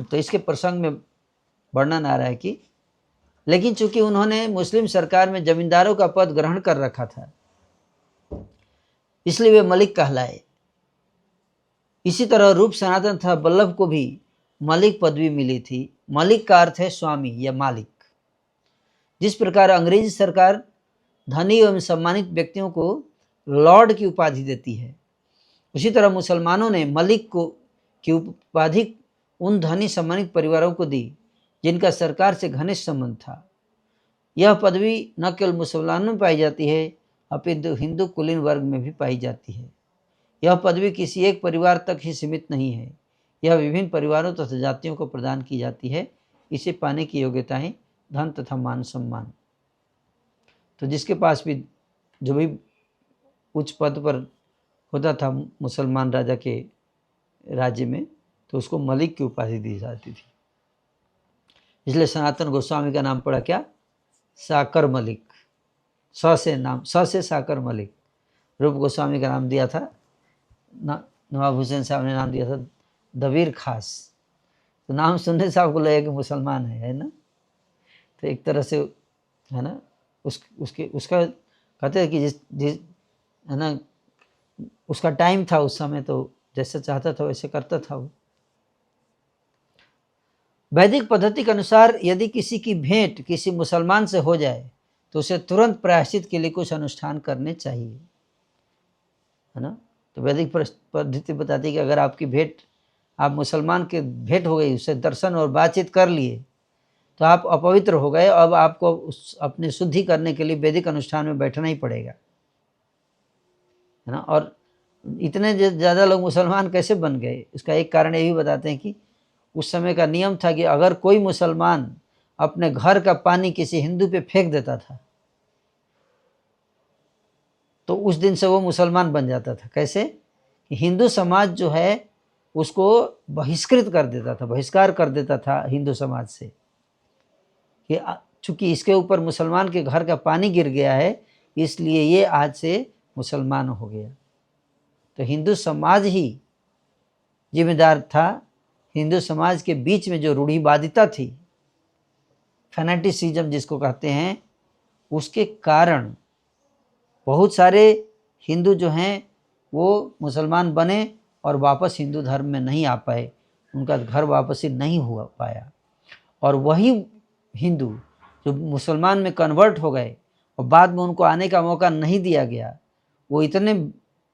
तो इसके प्रसंग में वर्णन आ रहा है कि लेकिन चूंकि उन्होंने मुस्लिम सरकार में जमींदारों का पद ग्रहण कर रखा था, इसलिए वे मलिक कहलाए। इसी तरह रूप सनातन तथा बल्लभ को भी मलिक पदवी मिली थी। मलिक का अर्थ है स्वामी या मालिक। जिस प्रकार अंग्रेजी सरकार धनी एवं सम्मानित व्यक्तियों को लॉर्ड की उपाधि देती है, उसी तरह मुसलमानों ने मलिक को की उपाधि उन धनी सम्मानित परिवारों को दी जिनका सरकार से घनिष्ठ संबंध था। यह पदवी न केवल मुसलमानों में पाई जाती है अपितु हिंदू कुलीन वर्ग में भी पाई जाती है। यह पदवी किसी एक परिवार तक ही सीमित नहीं है, यह विभिन्न परिवारों तथा जातियों को प्रदान की जाती है। इसे पाने की योग्यताएं धन तथा मान सम्मान। तो जिसके पास भी जो भी उच्च पद पर होता था मुसलमान राजा के राज्य में, तो उसको मलिक की उपाधि दी जाती थी। इसलिए सनातन गोस्वामी का नाम पड़ा क्या? साकर मलिक। स से साकर मलिक। रूप गोस्वामी का नाम दिया था, नवाब हुसैन साहब ने नाम दिया था दबीर खास। तो नाम सुनने से आपको लगेगा कि मुसलमान है ना। तो एक तरह से, है ना, उसका कहते हैं कि जिस है ना, उसका टाइम था उस समय, तो जैसे चाहता था वैसे करता था वो। वैदिक पद्धति के अनुसार यदि किसी की भेंट किसी मुसलमान से हो जाए तो उसे तुरंत प्रायश्चित के लिए कुछ अनुष्ठान करने चाहिए, है ना। तो वैदिक पद्धति बताती है कि अगर आपकी भेंट, आप मुसलमान के भेंट हो गई, उससे दर्शन और बातचीत कर लिए, तो आप अपवित्र हो गए। अब आपको अपनी शुद्धि करने के लिए वैदिक अनुष्ठान में बैठना ही पड़ेगा, है ना। और इतने ज़्यादा लोग मुसलमान कैसे बन गए, इसका एक कारण ये भी बताते हैं कि उस समय का नियम था कि अगर कोई मुसलमान अपने घर का पानी किसी हिंदू पे फेंक देता था तो उस दिन से वो मुसलमान बन जाता था। कैसे? हिंदू समाज जो है उसको बहिष्कृत कर देता था, बहिष्कार कर देता था हिंदू समाज से, कि चूंकि इसके ऊपर मुसलमान के घर का पानी गिर गया है, इसलिए ये आज से मुसलमान हो गया। तो हिंदू समाज ही जिम्मेदार था। हिंदू समाज के बीच में जो रूढ़िवादिता थी, फैनेटिसिज्म जिसको कहते हैं, उसके कारण बहुत सारे हिंदू जो हैं वो मुसलमान बने और वापस हिंदू धर्म में नहीं आ पाए, उनका घर वापसी नहीं हुआ पाया। और वही हिंदू जो मुसलमान में कन्वर्ट हो गए और बाद में उनको आने का मौका नहीं दिया गया, वो इतने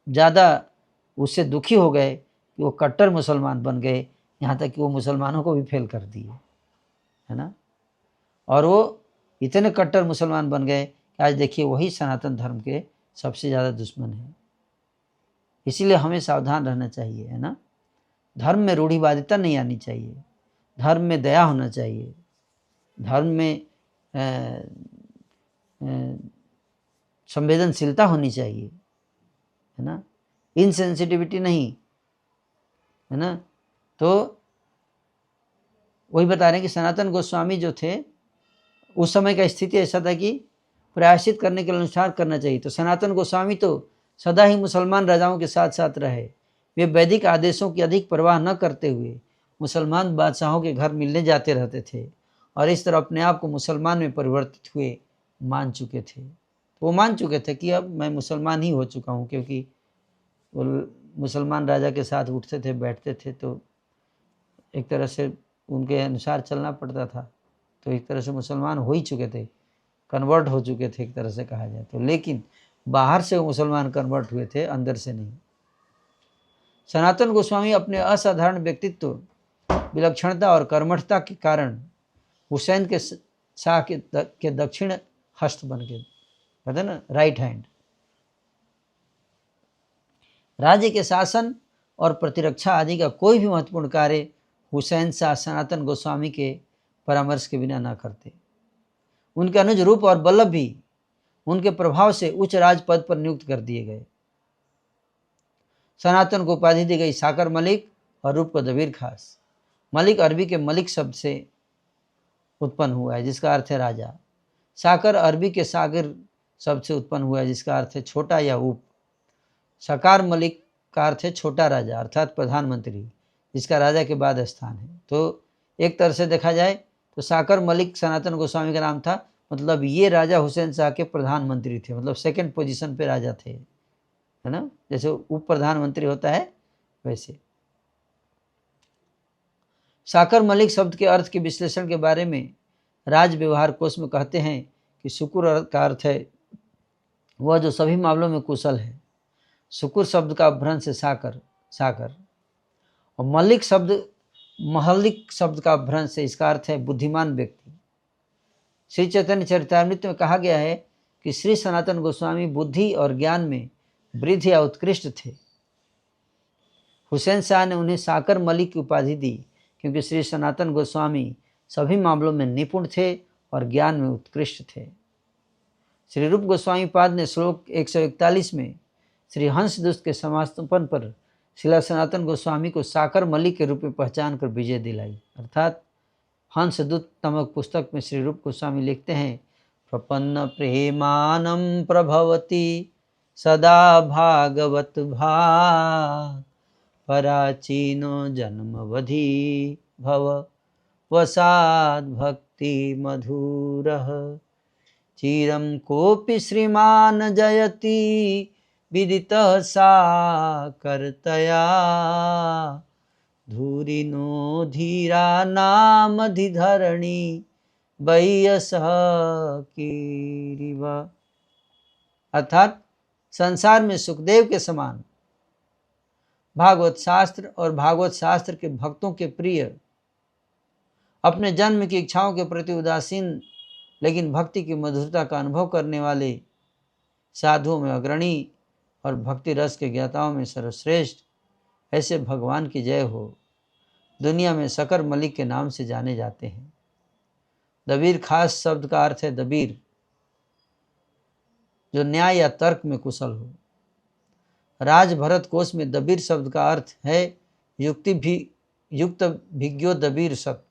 ज़्यादा उससे दुखी हो गए कि वो कट्टर मुसलमान बन गए, यहाँ तक कि वो मुसलमानों को भी फेल कर दिए, है ना। और वो इतने कट्टर मुसलमान बन गए कि आज देखिए वही सनातन धर्म के सबसे ज़्यादा दुश्मन हैं। इसीलिए हमें सावधान रहना चाहिए, है ना। धर्म में रूढ़िवादिता नहीं आनी चाहिए, धर्म में दया होना चाहिए, धर्म में संवेदनशीलता होनी चाहिए, है ना, इनसेंसिटिविटी नहीं, है ना। तो वही बता रहे हैं कि सनातन गोस्वामी जो थे, उस समय का स्थिति ऐसा था कि प्रायश्चित करने के अनुसार करना चाहिए। तो सनातन गोस्वामी तो सदा ही मुसलमान राजाओं के साथ साथ रहे। वे वैदिक आदेशों की अधिक परवाह न करते हुए मुसलमान बादशाहों के घर मिलने जाते रहते थे और इस तरह अपने आप को मुसलमान में परिवर्तित हुए मान चुके थे। तो वो मान चुके थे कि अब मैं मुसलमान ही हो चुका हूँ, क्योंकि वो मुसलमान राजा के साथ उठते थे बैठते थे, तो एक तरह से उनके अनुसार चलना पड़ता था। तो एक तरह से मुसलमान हो ही चुके थे, कन्वर्ट हो चुके थे एक तरह से कहा जाए तो। लेकिन बाहर से वो मुसलमान कन्वर्ट हुए थे, अंदर से नहीं। सनातन गोस्वामी अपने असाधारण व्यक्तित्व, विलक्षणता और कर्मठता के कारण हुसैन के शाह के दक्षिण हस्त बन गए, कहते हैं ना, राइट हैंड। राज्य के शासन और प्रतिरक्षा आदि का कोई भी महत्वपूर्ण कार्य हुसैन शाह सनातन गोस्वामी के परामर्श के बिना न करते। उनके अनुज रूप और बल्लभ भी उनके प्रभाव से उच्च राजपद पर नियुक्त कर दिए गए। सनातन को उपाधि दी गई साकर मलिक और रूप को दबीर खास। मलिक अरबी के मलिक शब्द से उत्पन्न हुआ है, जिसका अर्थ है राजा। साकर अरबी के सागर शब्द से उत्पन्न हुआ है, जिसका अर्थ है छोटा या ऊप। सकार मलिक का अर्थ है छोटा राजा, अर्थात प्रधानमंत्री, जिसका राजा के बाद स्थान है। तो एक तरह से देखा जाए तो साकर मलिक सनातन गोस्वामी का नाम था, मतलब ये राजा हुसैन शाह के प्रधानमंत्री थे, मतलब सेकंड पोजीशन पे राजा थे, है ना, जैसे उप प्रधानमंत्री होता है वैसे। साकर मलिक शब्द के अर्थ के विश्लेषण के बारे में राज व्यवहार कोश में कहते हैं कि शुकुर का अर्थ है वह जो सभी मामलों में कुशल है। शुकुर शब्द का अपभ्रंश है साकर, साकर। और मलिक शब्द महलिक शब्द का अपभ्रंश है, इसका अर्थ है बुद्धिमान व्यक्ति। श्री चैतन्य चरितामृत में कहा गया है कि श्री सनातन गोस्वामी बुद्धि और ज्ञान में वृद्ध या उत्कृष्ट थे। हुसैन शाह ने उन्हें साकर मलिक की उपाधि दी क्योंकि श्री सनातन गोस्वामी सभी मामलों में निपुण थे और ज्ञान में उत्कृष्ट थे। श्री रूप गोस्वामी पाद ने श्लोक 141 में श्री हंसदूत के समापन पर शिला सनातन गोस्वामी को साकर मलिक के रूप में पहचान कर विजय दिलाई। अर्थात हंसदूत नामक पुस्तक में श्री रूप गोस्वामी लिखते हैं, प्रपन्न प्रेमानम प्रभवती सदा भागवत भाग पराचीनो जन्मवधि भव वसाद भक्ति मधुरः चिरं कोपि श्रीमान जयति विदितः साकरतया धूरिनो धीरा नाम धिधरणी वैयसः कीरिवा। अर्थात संसार में सुखदेव के समान भागवत शास्त्र और भागवत शास्त्र के भक्तों के प्रिय, अपने जन्म की इच्छाओं के प्रति उदासीन लेकिन भक्ति की मधुरता का अनुभव करने वाले साधुओं में अग्रणी और भक्ति रस के ज्ञाताओं में सर्वश्रेष्ठ ऐसे भगवान की जय हो। दुनिया में सकर मलिक के नाम से जाने जाते हैं। दबीर खास शब्द का अर्थ है दबीर, जो न्याय या तर्क में कुशल हो। राज भरत कोश में दबीर शब्द का अर्थ है युक्त भिज्ञो दबीर शब्द।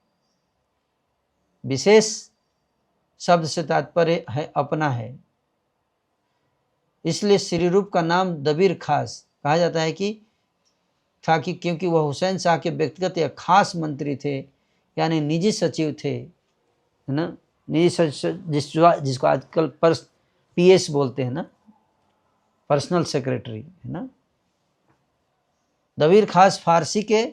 विशेष शब्द से तात्पर्य है अपना है। इसलिए श्री रूप का नाम दबीर खास कहा जाता है कि था कि क्योंकि वह हुसैन शाह के व्यक्तिगत या खास मंत्री थे, यानी निजी सचिव थे, है ना। निजी सचिव जिसको आजकल PS बोलते हैं ना, पर्सनल सेक्रेटरी, है ना। दबीर खास फारसी के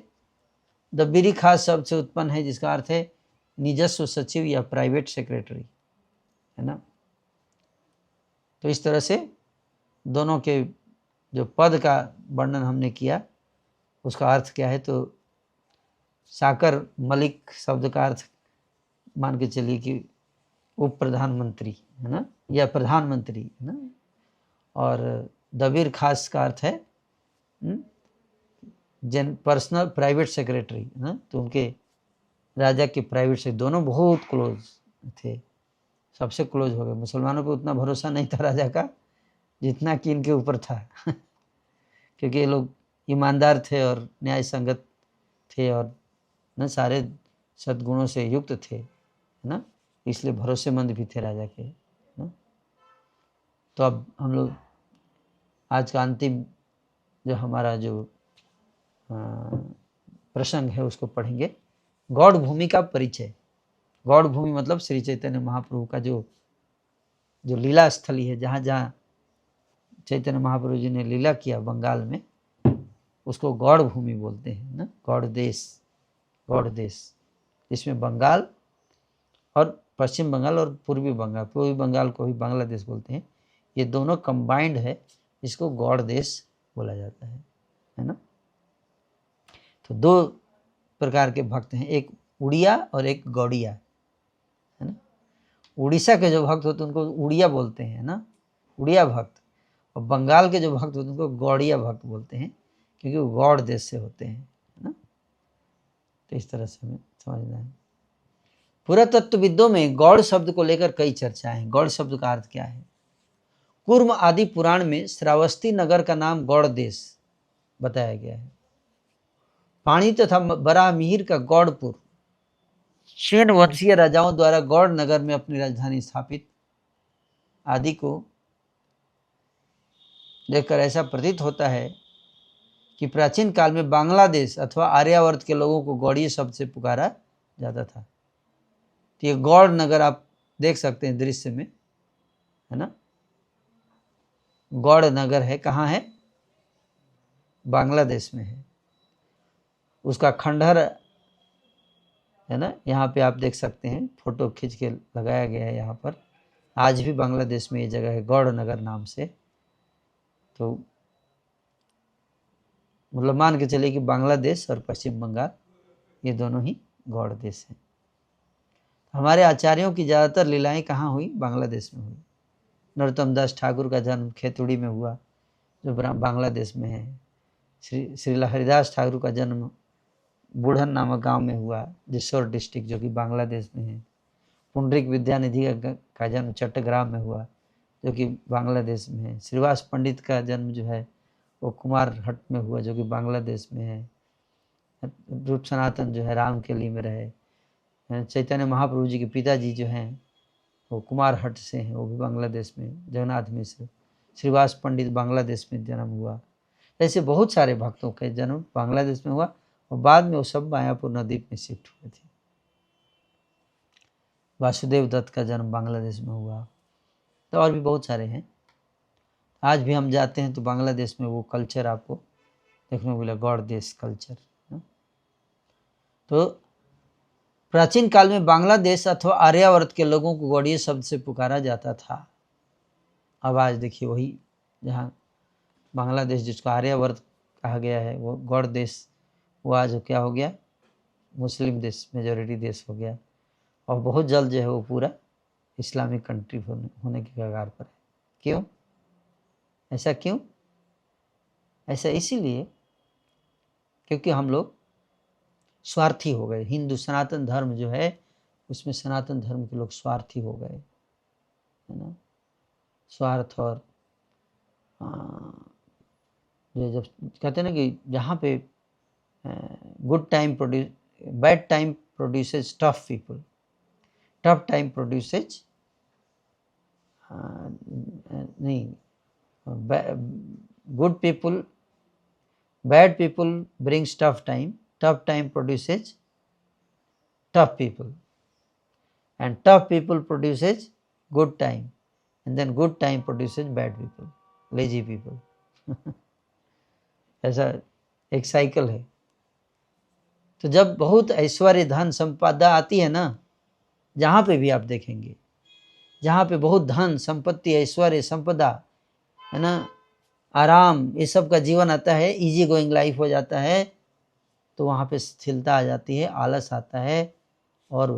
दबीरी खास शब्द से उत्पन्न है, जिसका अर्थ है निजस्व सचिव या प्राइवेट सेक्रेटरी, है ना। तो इस तरह से दोनों के जो पद का वर्णन हमने किया उसका अर्थ क्या है, तो साकर मलिक शब्द का अर्थ मान के चलिए कि उप प्रधानमंत्री, है ना, या प्रधानमंत्री, है ना। और दबीर खास का अर्थ है पर्सनल प्राइवेट सेक्रेटरी, है ना। तो उनके राजा के प्राइवेट से दोनों बहुत क्लोज थे, सबसे क्लोज हो गए। मुसलमानों पर उतना भरोसा नहीं था राजा का जितना कि इनके ऊपर था क्योंकि ये लोग ईमानदार थे और न्याय संगत थे और न सारे सद्गुणों से युक्त थे, है ना, इसलिए भरोसेमंद भी थे राजा के, ना। तो अब हम लोग आज का अंतिम जो हमारा जो प्रसंग है उसको पढ़ेंगे। गौड़ भूमि का परिचय। गौड़ भूमि मतलब श्री चैतन्य महाप्रभु का जो लीला स्थली है, जहाँ जहाँ चैतन्य महाप्रभु जी ने लीला किया बंगाल में, उसको गौड़ भूमि बोलते हैं ना, गौड़ देश। गौड़ देश इसमें बंगाल और पश्चिम बंगाल और पूर्वी बंगाल को भी बांग्लादेश बोलते हैं, ये दोनों कंबाइंड है, इसको गौड़ देश बोला जाता है ना। तो दो प्रकार के भक्त हैं, एक उड़िया और एक गौड़िया, है ना। उड़ीसा के जो भक्त होते हैं उनको उड़िया बोलते हैं ना, उड़िया भक्त। और बंगाल के जो भक्त होते हैं उनको गौड़िया भक्त बोलते हैं, क्योंकि वो गौड़ देश से होते हैं, है ना। तो इस तरह से हमें समझना है। पुरातत्वविदों में गौड़ शब्द को लेकर कई चर्चाएं हैं। गौड़ शब्द का अर्थ क्या है? कूर्म आदि पुराण में श्रावस्ती नगर का नाम गौड़ देश बताया गया है। पाणी तथा बरामीर का गौड़पुर, सेन वंशीय राजाओं द्वारा गौड़ नगर में अपनी राजधानी स्थापित आदि को देखकर ऐसा प्रतीत होता है कि प्राचीन काल में बांग्लादेश अथवा आर्यावर्त के लोगों को गौड़ीय शब्द से पुकारा जाता था। तो ये गौड़ नगर आप देख सकते हैं दृश्य में, है ना। गौड़ नगर है, कहाँ है? बांग्लादेश में है। उसका खंडहर है ना, यहाँ पे आप देख सकते हैं, फोटो खींच के लगाया गया है यहाँ पर। आज भी बांग्लादेश में ये जगह है गौड़ नगर नाम से। तो मतलब मान के चलिए कि बांग्लादेश और पश्चिम बंगाल ये दोनों ही गौड़ देश हैं। हमारे आचार्यों की ज़्यादातर लीलाएं कहाँ हुई? बांग्लादेश में हुई। नरोत्तम दास ठाकुर का जन्म खेतुड़ी में हुआ, जो बांग्लादेश में है। श्री हरिदास ठाकुर का जन्म बुढ़न नामक गांव में हुआ, जेसोर डिस्ट्रिक्ट, जो कि बांग्लादेश में है। पुंडरीक विद्यानिधि का जन्म चट्टग्राम में हुआ, जो कि बांग्लादेश में है। श्रीवास पंडित का जन्म जो है वो कुमारहट में हुआ, जो कि बांग्लादेश में है। रूप सनातन जो है रामकेली में रहे। चैतन्य महाप्रभु जी के पिताजी जो हैं वो कुमारहट से हैं, वो भी बांग्लादेश में। जगन्नाथ मिश्र, श्रीवास पंडित बांग्लादेश में जन्म हुआ। ऐसे बहुत सारे भक्तों का जन्म बांग्लादेश में हुआ और बाद में वो सब मायापुर नदीप में शिफ्ट हुए थे। वासुदेव दत्त का जन्म बांग्लादेश में हुआ। तो और भी बहुत सारे हैं। आज भी हम जाते हैं तो बांग्लादेश में वो कल्चर आपको देखने को मिला, गौड़ देश कल्चर। तो प्राचीन काल में बांग्लादेश अथवा आर्यावर्त के लोगों को गौड़ीय शब्द से पुकारा जाता था। अब आज देखिए वही, जहाँ बांग्लादेश जिसको आर्यावर्त कहा गया है वो गौड़ देश, वो आज क्या हो गया? मुस्लिम देश, मेजॉरिटी देश हो गया। और बहुत जल्द जो है वो पूरा इस्लामिक कंट्री होने के कगार पर है। क्यों ऐसा? क्यों ऐसा? इसीलिए क्योंकि हम लोग स्वार्थी हो गए। हिंदू सनातन धर्म जो है उसमें सनातन धर्म के लोग स्वार्थी हो गए, है ना। स्वार्थ और जब कहते हैं ना कि जहाँ पे good time bad time produces tough people, tough time produces नहीं, good people, bad people brings tough time produces tough people, and tough people produces good time, and then good time produces bad people, lazy people. ऐसा एक cycle है। तो जब बहुत ऐश्वर्य धन संपदा आती है ना, जहाँ पे भी आप देखेंगे, जहाँ पे बहुत धन संपत्ति ऐश्वर्य संपदा है ना, आराम, ये सब का जीवन आता है, इजी गोइंग लाइफ हो जाता है, तो वहाँ पे स्थिरता आ जाती है, आलस आता है और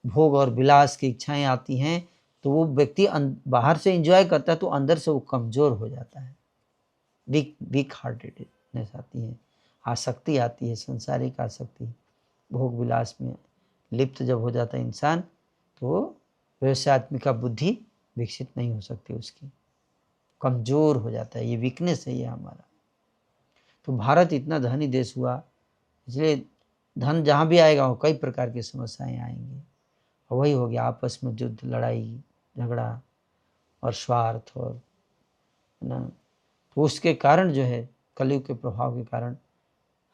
भोग और विलास की इच्छाएं आती हैं। तो वो व्यक्ति बाहर से एंजॉय करता है तो अंदर से वो कमज़ोर हो जाता है, वीक हार्टेडनेस आती है, आसक्ति आती है, संसारिक आसक्ति, भोग विलास में लिप्त जब हो जाता है इंसान, तो व्यवसायत्मिका बुद्धि विकसित नहीं हो सकती, उसकी कमज़ोर हो जाता है। ये वीकनेस है ये हमारा। तो भारत इतना धनी देश हुआ, इसलिए धन जहाँ भी आएगा वो कई प्रकार की समस्याएं आएंगी, और वही हो गया आपस में युद्ध, लड़ाई झगड़ा और स्वार्थ, और ना, तो उसके कारण जो है कलयुग के प्रभाव के कारण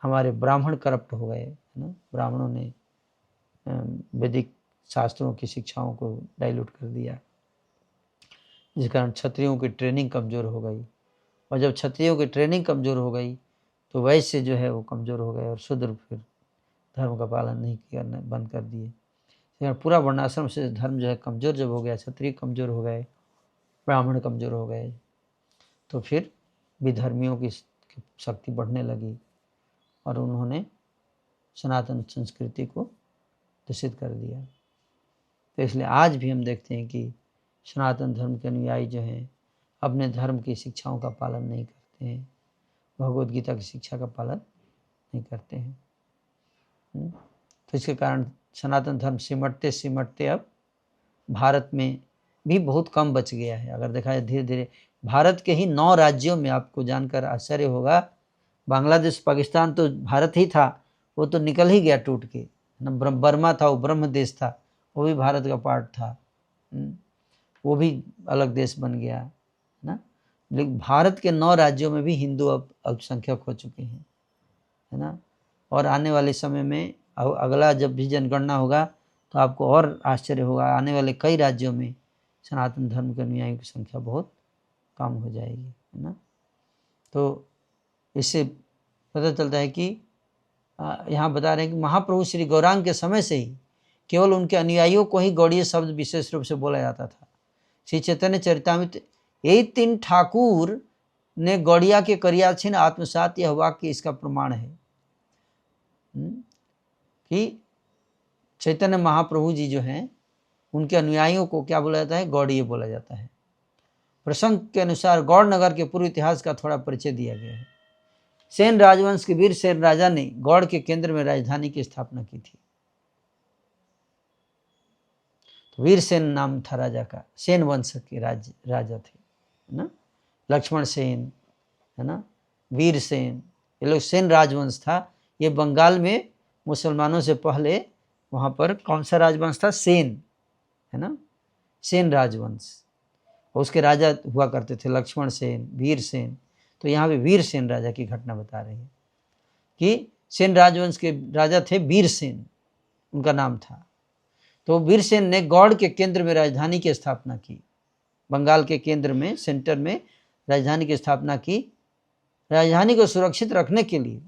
हमारे ब्राह्मण करप्ट हो गए, है ना। ब्राह्मणों ने वैदिक शास्त्रों की शिक्षाओं को डाइल्यूट कर दिया, जिस कारण क्षत्रियों की ट्रेनिंग कमज़ोर हो गई, और जब क्षत्रियों की ट्रेनिंग कमज़ोर हो गई तो वैश्य जो है वो कमज़ोर हो गए, और शूद्र फिर धर्म का पालन नहीं करना बंद कर दिए। पूरा वर्णाश्रम से धर्म जो है कमज़ोर जब हो गया, क्षत्रिय कमज़ोर हो गए, ब्राह्मण कमज़ोर हो गए, तो फिर विधर्मियों की शक्ति बढ़ने लगी और उन्होंने सनातन संस्कृति को दूषित कर दिया। तो इसलिए आज भी हम देखते हैं कि सनातन धर्म के अनुयायी जो हैं अपने धर्म की शिक्षाओं का पालन नहीं करते हैं, भगवद गीता की शिक्षा का पालन नहीं करते हैं। तो इसके कारण सनातन धर्म सिमटते सिमटते अब भारत में भी बहुत कम बच गया है। अगर देखा जाए धीरे धीरे भारत के ही 9 राज्यों में, आपको जानकर आश्चर्य होगा, बांग्लादेश पाकिस्तान तो भारत ही था, वो तो निकल ही गया टूट के ना। बर्मा था, वो ब्रह्म देश था, वो भी भारत का पार्ट था, वो भी अलग देश बन गया ना। लेकिन भारत के 9 राज्यों में भी हिंदू अब अल्पसंख्यक हो चुके हैं, है ना। और आने वाले समय में अगला जब भी जनगणना होगा तो आपको और आश्चर्य होगा, आने वाले कई राज्यों में सनातन धर्म के अनुयायियों की संख्या बहुत कम हो जाएगी, है ना। तो इससे पता चलता है कि यहाँ बता रहे हैं कि महाप्रभु श्री गौरांग के समय से ही केवल उनके अनुयायियों को ही गौड़ीय शब्द विशेष रूप से बोला जाता था। श्री चैतन्य चरितामृत, यही 3 ठाकुर ने गौड़िया के करिया छिन आत्मसात, यह वाक्य इसका प्रमाण है कि चैतन्य महाप्रभु जी जो हैं उनके अनुयायियों को क्या बोला जाता है, गौड़ीय बोला जाता है। प्रसंग के अनुसार गौड़ नगर के पूर्व इतिहास का थोड़ा परिचय दिया गया है। सेन राजवंश के वीर सेन राजा ने गौड़ के केंद्र में राजधानी की स्थापना की थी। तो वीर सेन नाम था राजा का, सेन वंश के राजा थे, है ना। लक्ष्मण सेन, है ना, वीर सेन, ये लोग सेन राजवंश था। ये बंगाल में मुसलमानों से पहले वहाँ पर कौन सा राजवंश था, सेन, है ना, सेन राजवंश। उसके राजा हुआ करते थे लक्ष्मण सेन, वीर सेन। तो यहाँ पे वीर सेन राजा की घटना बता रही है कि सेन राजवंश के राजा थे वीर सेन, उनका नाम था। तो वीर सेन ने गौड़ के केंद्र में राजधानी की स्थापना की, बंगाल के केंद्र में, सेंटर में राजधानी की स्थापना की। राजधानी को सुरक्षित रखने के लिए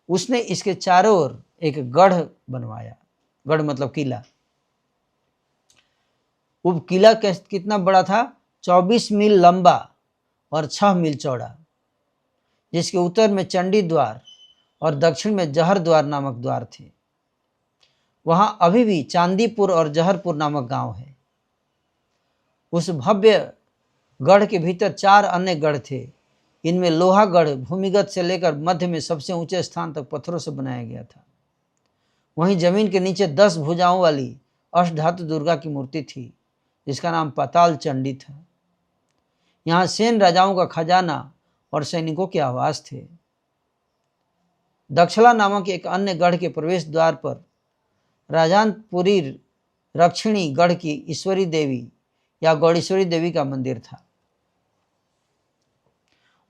उसने इसके चारों ओर एक गढ़ बनवाया। गढ़ मतलब किला। वो किला कितना बड़ा था, 24 मील लंबा और 6 मील चौड़ा, जिसके उत्तर में चंडी द्वार और दक्षिण में जहर द्वार नामक द्वार थे। वहां अभी भी चांदीपुर और जहरपुर नामक गांव है। उस भव्य गढ़ के भीतर 4 अन्य गढ़ थे। इनमें लोहागढ़ भूमिगत से लेकर मध्य में सबसे ऊंचे स्थान तक पत्थरों से बनाया गया था। वहीं जमीन के नीचे 10 भुजाओं वाली अष्टधातु दुर्गा की मूर्ति थी, जिसका नाम पाताल चंडी था। यहाँ सेन राजाओं का खजाना और सैनिकों के आवास थे। दक्षला नामक एक अन्य गढ़ के प्रवेश द्वार पर राजानपुरी रक्षिणी गढ़ की ईश्वरी देवी या गौड़ेश्वरी देवी का मंदिर था।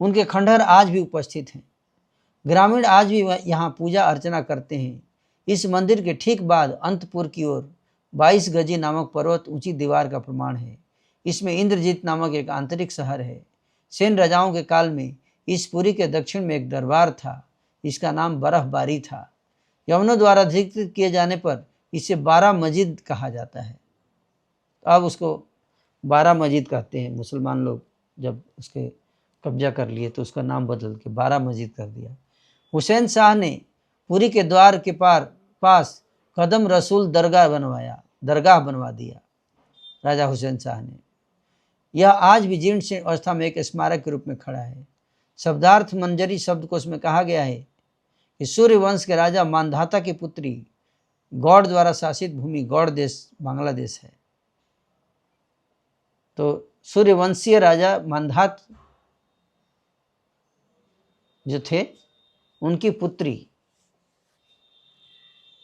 उनके खंडहर आज भी उपस्थित हैं। ग्रामीण आज भी यहाँ पूजा अर्चना करते हैं। इस मंदिर के ठीक बाद अंतपुर की ओर 22 गजी नामक पर्वत ऊंची दीवार का प्रमाण है। इसमें इंद्रजीत नामक एक आंतरिक शहर है। सेन राजाओं के काल में इस पुरी के दक्षिण में एक दरबार था। इसका नाम बर्फबारी था। यवनों द्वारा अधिकृत किए जाने पर इसे 12 मस्जिद कहा जाता है। अब उसको 12 मस्जिद कहते हैं। मुसलमान लोग जब उसके कब्जा कर लिए तो उसका नाम बदल के 12 मस्जिद कर दिया। हुसैन शाह ने पुरी के द्वार के पास कदम रसूल दरगाह बनवा दिया। राजा हुसैन शाह ने। यह आज भी जीर्ण शीर्ण अवस्था में एक स्मारक के रूप में खड़ा है। शब्दार्थ मंजरी शब्दकोश में कहा गया है कि सूर्य वंश के राजा मानधाता की पुत्री गौड़ द्वारा शासित भूमि गौड़ देश बांग्लादेश है। तो सूर्यवंशीय राजा मानधात जो थे उनकी पुत्री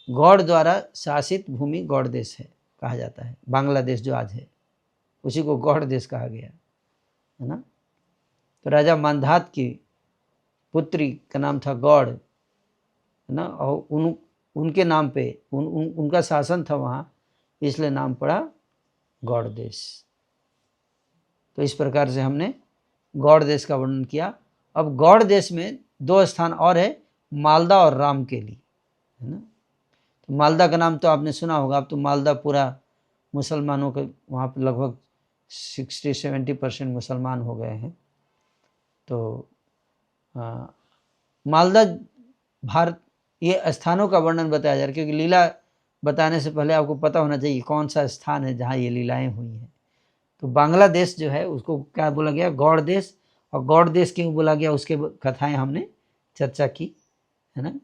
गौड़ द्वारा शासित भूमि गौड़ देश है कहा जाता है। बांग्लादेश जो आज है उसी को गौड़ देश कहा गया है ना। तो राजा मानधात की पुत्री का नाम था गौड़ है ना, और उनके नाम पे उनका शासन था वहाँ, इसलिए नाम पड़ा गौड़ देश। तो इस प्रकार से हमने गौड़ देश का वर्णन किया। अब गौड़ देश में 2 स्थान और है, मालदा और रामकेली है ना। तो मालदा का नाम तो आपने सुना होगा। अब तो मालदा पूरा मुसलमानों के वहाँ पर लगभग 60-70% मुसलमान हो गए हैं। तो मालदा भारत, ये स्थानों का वर्णन बताया जा रहा है क्योंकि लीला बताने से पहले आपको पता होना चाहिए कौन सा स्थान है जहाँ ये लीलाएं हुई हैं। तो बांग्लादेश जो है उसको क्या बोला गया, गौड़ देश। और गौड़ देश क्यों बोला गया उसके कथाएं हमने चर्चा की है ना।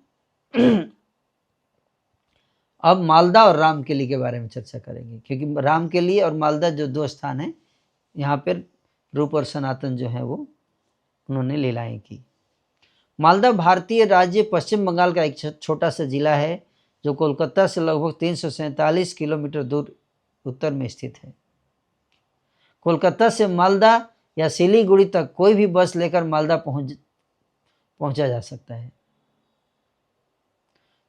अब मालदा और रामकेली के बारे में चर्चा करेंगे क्योंकि रामकेली और मालदा जो 2 स्थान हैं यहाँ पर रूप और सनातन जो है वो उन्होंने लीलाएं की। मालदा भारतीय राज्य पश्चिम बंगाल का एक छोटा सा जिला है जो कोलकाता से लगभग 347 किलोमीटर दूर उत्तर में स्थित है। कोलकाता से मालदा या सिलीगुड़ी तक कोई भी बस लेकर मालदा पहुंचा जा सकता है।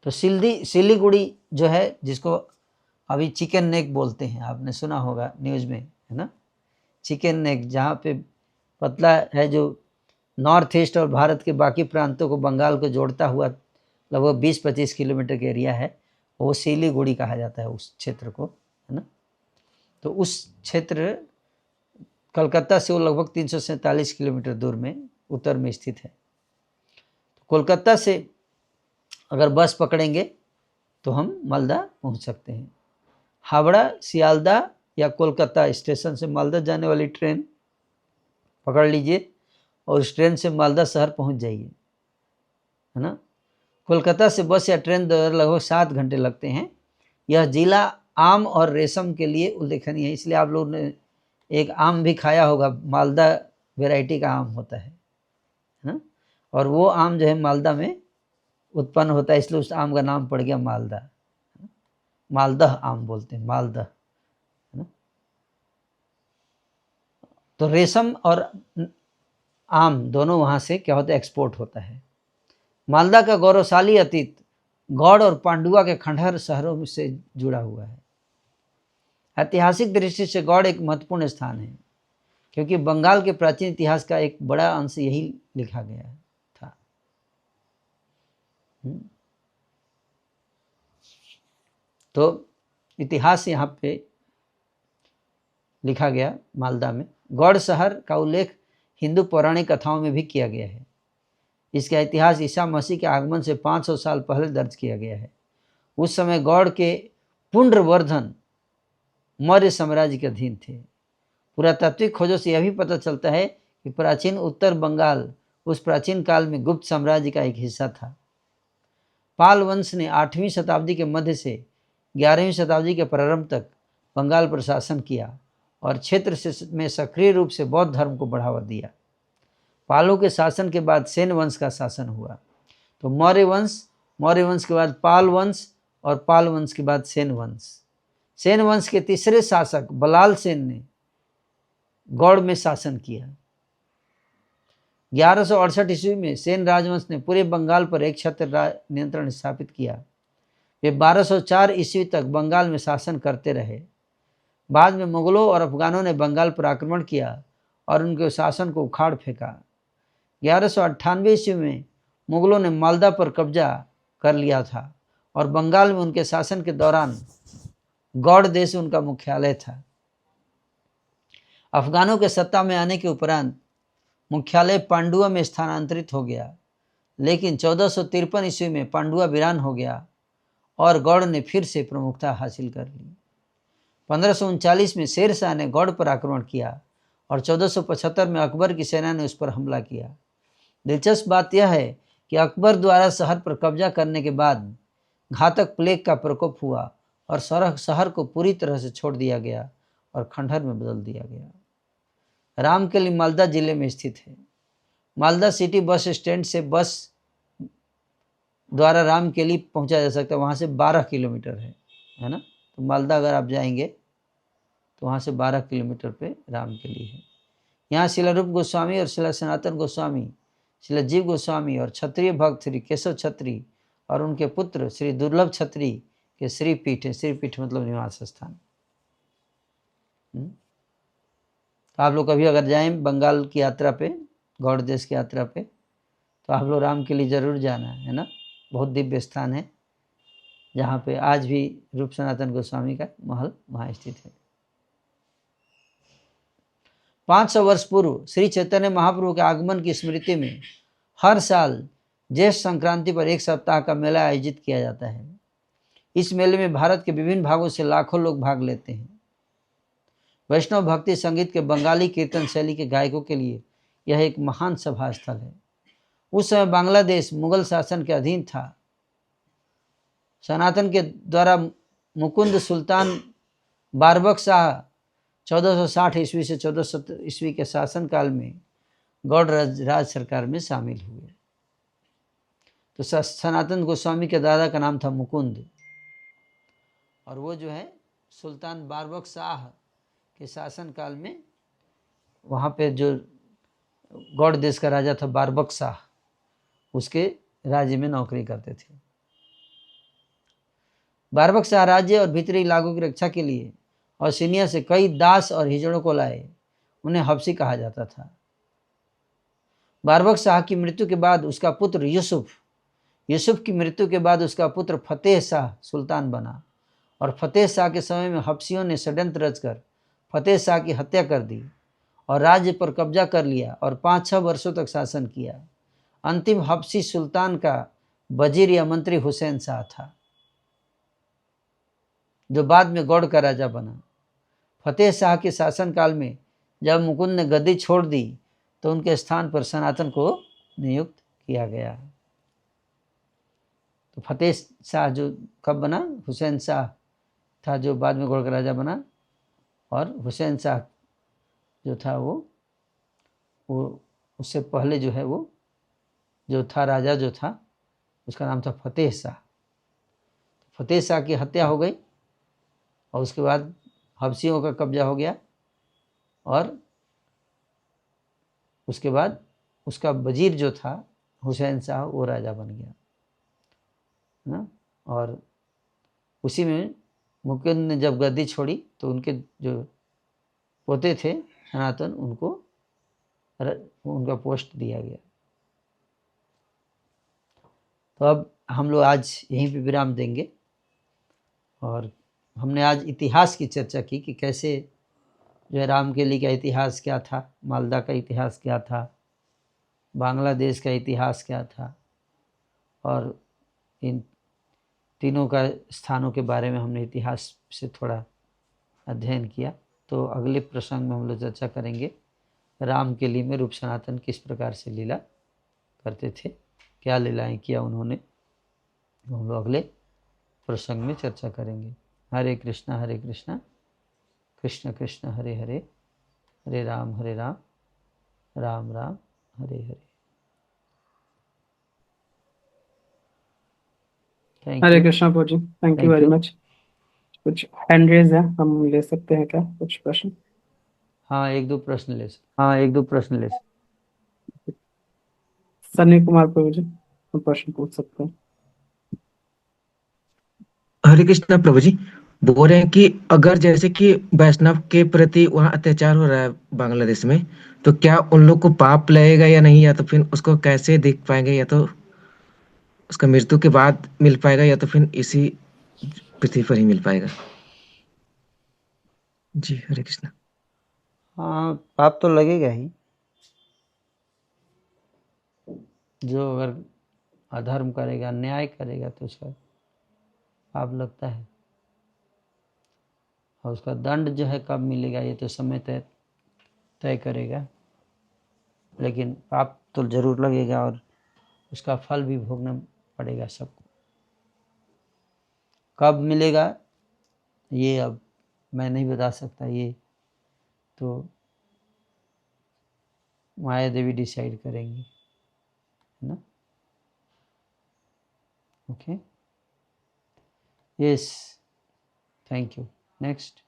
तो सिलीगुड़ी जो है जिसको अभी चिकन नेक बोलते हैं, आपने सुना होगा न्यूज़ में है ना। चिकन नेक जहाँ पे पतला है, जो नॉर्थ ईस्ट और भारत के बाकी प्रांतों को बंगाल को जोड़ता हुआ लगभग 20-25 किलोमीटर का एरिया है, वो सिलीगुड़ी कहा जाता है उस क्षेत्र को है ना। तो उस क्षेत्र कलकत्ता से वो लगभग 347 किलोमीटर दूर में उत्तर में स्थित है। तो कोलकाता से अगर बस पकड़ेंगे तो हम मालदा पहुंच सकते हैं। हावड़ा, सियालदा या कोलकाता स्टेशन से मालदा जाने वाली ट्रेन पकड़ लीजिए और उस ट्रेन से मालदा शहर पहुंच जाइए है ना। कोलकाता से बस या ट्रेन द्वारा लगभग 7 घंटे लगते हैं। यह जिला आम और रेशम के लिए उल्लेखनीय है, इसलिए आप लोगों ने एक आम भी खाया होगा, मालदा वैरायटी का आम होता है ना। और वो आम जो है मालदा में उत्पन्न होता है, इसलिए उस आम का नाम पड़ गया मालदा। मालदह आम बोलते हैं, मालदह है ना। तो रेशम और आम दोनों वहाँ से क्या होता है, एक्सपोर्ट होता है। मालदा का गौरवशाली अतीत गौड़ और पांडुआ के खंडहर शहरों से जुड़ा हुआ है। ऐतिहासिक दृष्टि से गौड़ एक महत्वपूर्ण स्थान है क्योंकि बंगाल के प्राचीन इतिहास का एक बड़ा अंश यही लिखा गया था। तो इतिहास यहाँ पे लिखा गया मालदा में। गौड़ शहर का उल्लेख हिंदू पौराणिक कथाओं में भी किया गया है। इसका इतिहास ईसा मसीह के आगमन से 500 साल पहले दर्ज किया गया है। उस समय गौड़ के पुंड्रवर्धन मौर्य साम्राज्य के अधीन थे। पुरातात्विक खोजों से यह भी पता चलता है कि प्राचीन उत्तर बंगाल उस प्राचीन काल में गुप्त साम्राज्य का एक हिस्सा था। पाल वंश ने 8वीं शताब्दी के मध्य से 11वीं शताब्दी के प्रारंभ तक बंगाल पर शासन किया और क्षेत्र में सक्रिय रूप से बौद्ध धर्म को बढ़ावा दिया। पालों के शासन के बाद सेन वंश का शासन हुआ। तो मौर्य वंश के बाद पाल वंश और पाल वंश के बाद सेन वंश। सेन वंश के तीसरे शासक बलाल सेन ने गौड़ में शासन किया। 1168 ईस्वी में सेन राजवंश ने पूरे बंगाल पर एक छत्र नियंत्रण स्थापित किया। वे 1204 ईस्वी तक बंगाल में शासन करते रहे। बाद में मुगलों और अफगानों ने बंगाल पर आक्रमण किया और उनके शासन को उखाड़ फेंका। 1198 ईस्वी में मुगलों ने मालदा पर कब्जा कर लिया था और बंगाल में उनके शासन के दौरान गौड़ देश उनका मुख्यालय था। अफगानों के सत्ता में आने के उपरांत मुख्यालय पांडुआ में स्थानांतरित हो गया, लेकिन 1453 ईस्वी में पांडुआ वीरान हो गया और गौड़ ने फिर से प्रमुखता हासिल कर ली। 1539 में शेर शाह ने गौड़ पर आक्रमण किया और 1475 में अकबर की सेना ने उस पर हमला किया। दिलचस्प बात यह है कि अकबर द्वारा शहर पर कब्जा करने के बाद घातक प्लेग का प्रकोप हुआ और शहर को पूरी तरह से छोड़ दिया गया और खंडहर में बदल दिया गया। रामकेली मालदा जिले में स्थित है। मालदा सिटी बस स्टैंड से बस द्वारा रामकेली पहुंचा जा सकता है। वहाँ से 12 किलोमीटर है ना। तो मालदा अगर आप जाएंगे तो वहाँ से 12 किलोमीटर पे रामकेली है। यहाँ शिला रूप गोस्वामी और शिला सनातन गोस्वामी, शिला जीव गोस्वामी और क्षत्रिय भक्त श्री केशव छत्री और उनके पुत्र श्री दुर्लभ छत्री के श्रीपीठ है। श्रीपीठ मतलब निवास स्थान। तो आप लोग कभी अगर जाएं बंगाल की यात्रा पे, गौड़ देश की यात्रा पे, तो आप लोग रामकेली जरूर जाना है ना। बहुत दिव्य स्थान है जहाँ पे आज भी रूप सनातन गोस्वामी का महल वहाँ स्थित है। 500 वर्ष पूर्व श्री चैतन्य महाप्रभु के आगमन की स्मृति में हर साल ज्येष्ठ संक्रांति पर एक सप्ताह का मेला आयोजित किया जाता है। इस मेले में भारत के विभिन्न भागों से लाखों लोग भाग लेते हैं। वैष्णव भक्ति संगीत के बंगाली कीर्तन शैली के गायकों के लिए यह एक महान सभा स्थल है। उस समय बांग्लादेश मुगल शासन के अधीन था। सनातन के द्वारा मुकुंद सुल्तान बारबक शाह 1460 ईस्वी से 1470 ईस्वी के शासनकाल में गौड़ राज सरकार में शामिल हुए। तो सनातन गोस्वामी के दादा का नाम था मुकुंद और वो जो है सुल्तान बारबक शाह के शासनकाल में वहाँ पे जो गौड़ देश का राजा था बारबक शाह, उसके राज्य में नौकरी करते थे। बारबक शाह राज्य और भीतरी इलाकों की रक्षा के लिए और सीनिया से कई दास और हिजड़ों को लाए। उन्हें हबसी कहा जाता था। बारबक शाह की मृत्यु के बाद उसका पुत्र यूसुफ की मृत्यु के बाद उसका पुत्र फतेह शाह सुल्तान बना और फतेह शाह के समय में हबसियों ने षड्यंत्र रचकर फतेह शाह की हत्या कर दी और राज्य पर कब्जा कर लिया और 5-6 वर्षों तक शासन किया। अंतिम हबसी सुल्तान का वजीर या मंत्री हुसैन शाह था, जो बाद में गौड़ का राजा बना। फतेह शाह के शासनकाल में जब मुकुंद ने गद्दी छोड़ दी तो उनके स्थान पर सनातन को नियुक्त किया गया। तो फतेह शाह जो कब बना, हुसैन शाह था जो बाद में गौड़ का राजा बना, और हुसैन शाह जो था वो उससे पहले जो है वो जो था राजा जो था उसका नाम था फतेह शाह। फतेह शाह की हत्या हो गई और उसके बाद हबसियों का कब्जा हो गया और उसके बाद उसका वजीर जो था हुसैन शाह वो राजा बन गया ना। और उसी में मुकुंद ने जब गद्दी छोड़ी तो उनके जो पोते थे सनातन, उनका पोस्ट दिया गया। तो अब हम लोग आज यहीं पे विराम देंगे और हमने आज इतिहास की चर्चा की कि कैसे जो है रामकेली का इतिहास क्या था, मालदा का इतिहास क्या था, बांग्लादेश का इतिहास क्या था और इन तीनों का स्थानों के बारे में हमने इतिहास से थोड़ा अध्ययन किया। तो अगले प्रसंग में हम लोग चर्चा करेंगे रामकेली में रूप सनातन किस प्रकार से लीला करते थे, क्या लीलाएं किया उन्होंने, हम लोग अगले प्रसंग में चर्चा करेंगे। हरे कृष्णा कृष्ण कृष्ण हरे हरे, हरे राम राम राम हरे हरे। हरे कृष्णा प्रभु जी, थैंक यू वेरी मच। कुछ हैंड रेज है, हम ले सकते हैं क्या कुछ प्रश्न? हाँ एक दो प्रश्न ले सकते। सनी कुमार प्रभु जी, हम प्रश्न पूछ सकते हैं। हरे कृष्णा प्रभु जी, बोल रहे हैं कि अगर जैसे कि वैष्णव के प्रति वहाँ अत्याचार हो रहा है बांग्लादेश में, तो क्या उन लोग को पाप लगेगा या नहीं, या तो फिर उसको कैसे देख पाएंगे, या तो उसका मृत्यु के बाद मिल पाएगा, या तो फिर इसी पृथ्वी पर ही मिल पाएगा। जी हरे कृष्णा। हाँ पाप तो लगेगा ही, जो अगर अधर्म करेगा, अन्याय करेगा तो उसका पाप लगता है। और उसका दंड जो है कब मिलेगा ये तो समय तय करेगा, लेकिन पाप तो जरूर लगेगा और उसका फल भी भोगना पड़ेगा सबको। कब मिलेगा ये अब मैं नहीं बता सकता, ये तो माया देवी डिसाइड करेंगी, है ना। Okay, yes, thank you. Next.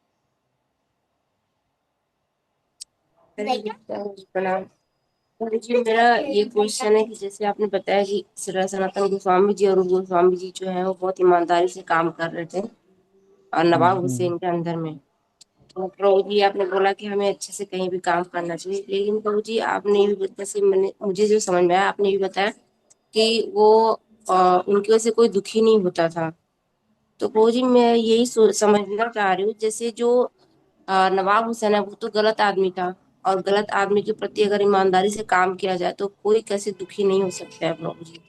प्रणाम। तो देखिए मेरा ये क्वेश्चन है कि जैसे आपने बताया कि सनातन गोस्वामी जी और गोस्वामी जी जो है वो बहुत ईमानदारी से काम कर रहे थे और नवाब हुसैन के अंदर में। तो प्रभु जी आपने बोला कि हमें अच्छे से कहीं भी काम करना चाहिए, लेकिन प्रभु जी आपने भी जैसे मैंने मुझे जो समझ में आया आपने भी बताया कि वो उनकी वजह से कोई दुखी नहीं होता था। तो प्रभु जी मैं यही समझना चाह रही हूँ, जैसे जो नवाब हुसैन है वो तो गलत आदमी था, और गलत आदमी के प्रति अगर ईमानदारी से काम किया जाए तो कोई कैसे दुखी नहीं हो सकता है प्रभु जी।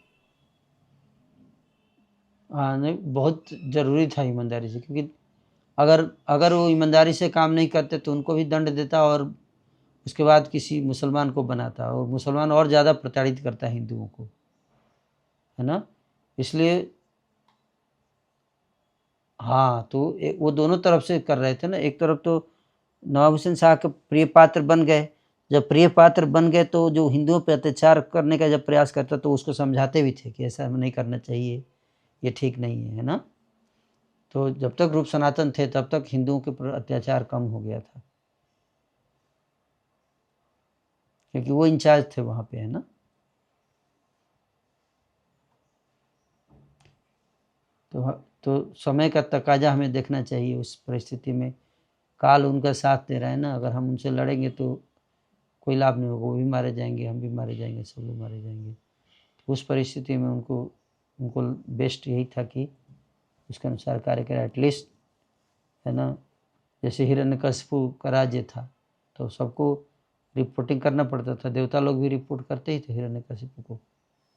हाँ नहीं, बहुत ज़रूरी था ईमानदारी से, क्योंकि अगर वो ईमानदारी से काम नहीं करते तो उनको भी दंड देता और उसके बाद किसी मुसलमान को बनाता, और मुसलमान और ज़्यादा प्रताड़ित करता है हिंदुओं को, है ना। इसलिए हाँ, तो वो दोनों तरफ से कर रहे थे ना। एक तरफ तो नवाब हुसैन शाह के प्रिय पात्र बन गए, जब प्रिय पात्र बन गए तो जो हिंदुओं पर अत्याचार करने का जब प्रयास करता तो उसको समझाते भी थे कि ऐसा नहीं करना चाहिए, ये ठीक नहीं है ना। तो जब तक रूप सनातन थे तब तक हिंदुओं के ऊपर अत्याचार कम हो गया था, क्योंकि वो इंचार्ज थे वहाँ पे, है ना। तो समय का तकाजा हमें देखना चाहिए उस परिस्थिति में। काल उनका साथ दे रहा है ना, अगर हम उनसे लड़ेंगे तो कोई लाभ नहीं होगा, वो भी मारे जाएंगे, हम भी मारे जाएंगे, सब लोग मारे जाएंगे। तो उस परिस्थिति में उनको बेस्ट यही था कि उसके अनुसार कार्य करें एटलीस्ट, है ना। जैसे हिरण्यकशिपु का राज्य था तो सबको रिपोर्टिंग करना पड़ता था, देवता लोग भी रिपोर्ट करते ही थे हिरण्यकशिपु को।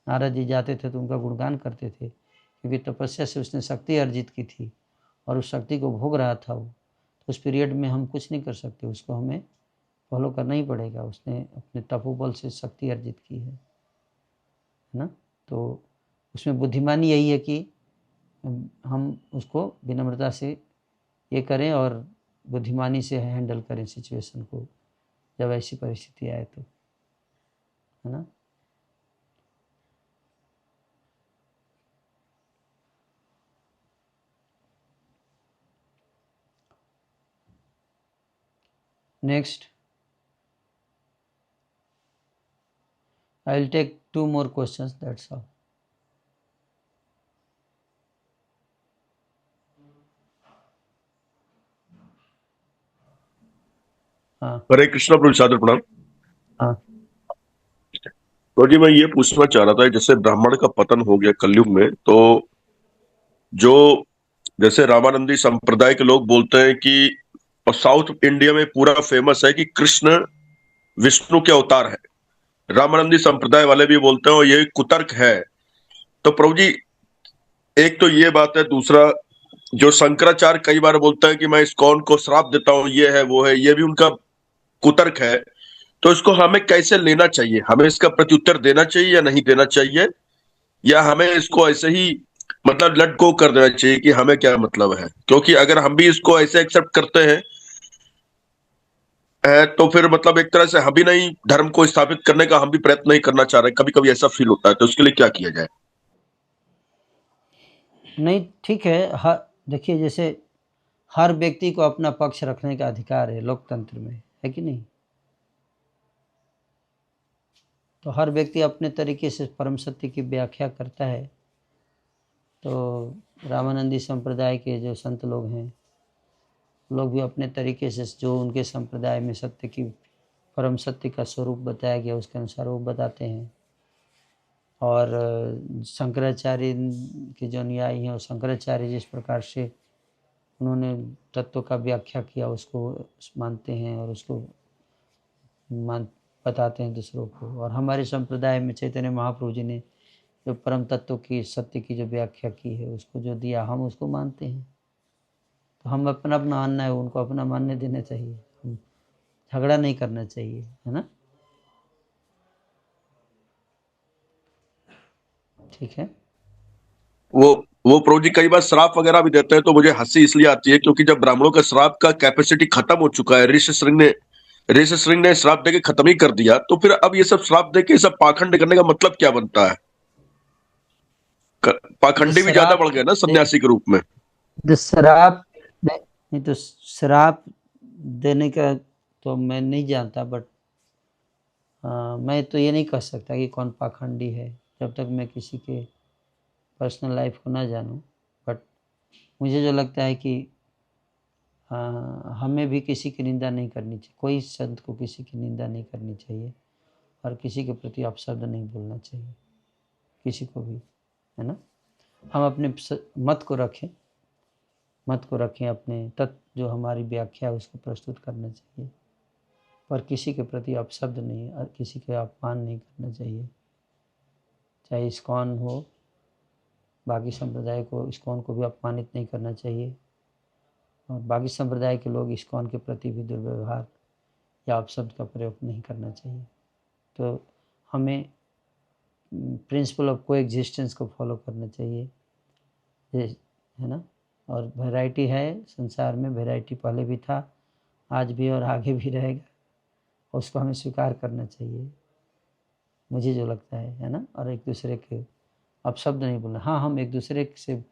नारद जी जाते थे तो उनका गुणगान करते थे, क्योंकि तपस्या से उसने शक्ति अर्जित की थी और उस शक्ति को भोग रहा था वो। तो उस पीरियड में हम कुछ नहीं कर सकते, उसको हमें फॉलो करना ही पड़ेगा। उसने अपने तपोबल से शक्ति अर्जित की है ना। तो उसमें बुद्धिमानी यही है कि हम उसको विनम्रता से ये करें और बुद्धिमानी से हैंडल करें सिचुएशन को, जब ऐसी परिस्थिति आए तो, है ना। Next, I will take 2 more questions, that's all. हाँ हरे कृष्णा प्रभु सादर प्रणाम। हाँ तो जी मैं ये पूछना चाह रहा था, जैसे ब्राह्मण का पतन हो गया कलयुग में, तो जो जैसे रामानंदी संप्रदाय के लोग बोलते हैं कि, और साउथ इंडिया में पूरा फेमस है कि कृष्ण विष्णु के अवतार है, रामानंदी संप्रदाय वाले भी बोलते हैं और ये कुतर्क है। तो प्रभु जी एक तो ये बात है, दूसरा जो शंकराचार्य कई बार बोलते हैं कि मैं इस्कॉन को श्राप देता हूं, ये है वो है, ये भी उनका कुतर्क है। तो इसको हमें कैसे लेना चाहिए? हमें इसका प्रत्युत्तर देना चाहिए या नहीं देना चाहिए, या हमें इसको ऐसे ही मतलब लेट गो कर देना चाहिए कि हमें क्या मतलब है? क्योंकि अगर हम भी इसको ऐसे एक्सेप्ट करते हैं तो फिर मतलब एक तरह से हम भी नहीं धर्म को स्थापित करने का हम भी प्रयत्न नहीं करना चाह रहे, कभी कभी ऐसा फील होता है। तो उसके लिए क्या किया जाए? नहीं ठीक है। देखिए जैसे हर व्यक्ति को अपना पक्ष रखने का अधिकार है लोकतंत्र में, है कि नहीं? तो हर व्यक्ति अपने तरीके से परम सत्य की व्याख्या करता है। तो रामानंदी संप्रदाय के जो संत लोग हैं, लोग भी अपने तरीके से जो उनके संप्रदाय में सत्य की परम सत्य का स्वरूप बताया गया उसके अनुसार वो बताते हैं। और शंकराचार्य के जो अनुयायी हैं, वो शंकराचार्य जिस प्रकार से उन्होंने तत्व का व्याख्या किया उसको मानते हैं और उसको बताते हैं दूसरों को। और हमारे संप्रदाय में चैतन्य महाप्रभु जी ने जो परम तत्व की सत्य की जो व्याख्या की है उसको जो दिया, हम उसको मानते हैं। तो हम अपना अपना मानना है, उनको अपना मानने देना चाहिए, हम झगड़ा नहीं करना चाहिए, है ना? ठीक है। वो प्रभु जी कई बार श्राप वगैरह भी देते हैं, तो मुझे हंसी इसलिए आती है क्योंकि जब ब्राह्मणों का श्राप का कैपेसिटी खत्म हो चुका है, ऋषि श्रृंग ने श्राप देके खत्म ही कर दिया, तो फिर अब ये सब श्राप देके सब पाखंड करने का मतलब क्या बनता है? पाखंडी भी ज्यादा बढ़ गए ना सन्यासी के रूप में। तो श्राप नहीं, तो श्राप देने का तो मैं नहीं जानता, बट मैं तो ये नहीं कह सकता कि कौन पाखंडी है जब तक मैं किसी के पर्सनल लाइफ को ना जानूं। बट मुझे जो लगता है कि हमें भी किसी की निंदा नहीं करनी चाहिए, कोई संत को किसी की निंदा नहीं करनी चाहिए और किसी के प्रति अपशब्द नहीं बोलना चाहिए किसी को भी, है ना? हम अपने मत को रखें, अपने तत्व जो हमारी व्याख्या है उसको प्रस्तुत करना चाहिए, पर किसी के प्रति अपशब्द नहीं और किसी के अपमान नहीं करना चाहिए। चाहे इस्कॉन हो, बाकी संप्रदाय को, इस्कॉन को भी अपमानित नहीं करना चाहिए और बाकी संप्रदाय के लोग इस्कॉन के प्रति भी दुर्व्यवहार या अपशब्द का प्रयोग नहीं करना चाहिए। तो हमें प्रिंसिपल ऑफ को एग्जिस्टेंस को फॉलो करना चाहिए, है ना? और वैरायटी है संसार में, वैरायटी पहले भी था, आज भी और आगे भी रहेगा, उसको हमें स्वीकार करना चाहिए, मुझे जो लगता है ना? और एक दूसरे के अपशब्द नहीं बोलना। हाँ, हम एक दूसरे से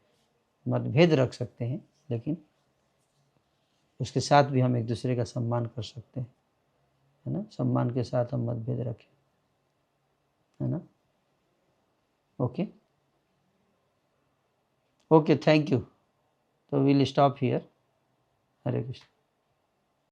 मतभेद रख सकते हैं, लेकिन उसके साथ भी हम एक दूसरे का सम्मान कर सकते हैं, है ना? सम्मान के साथ हम मतभेद रखें, है ना? Okay, thank you. तो we'll stop here. Hare Krishna.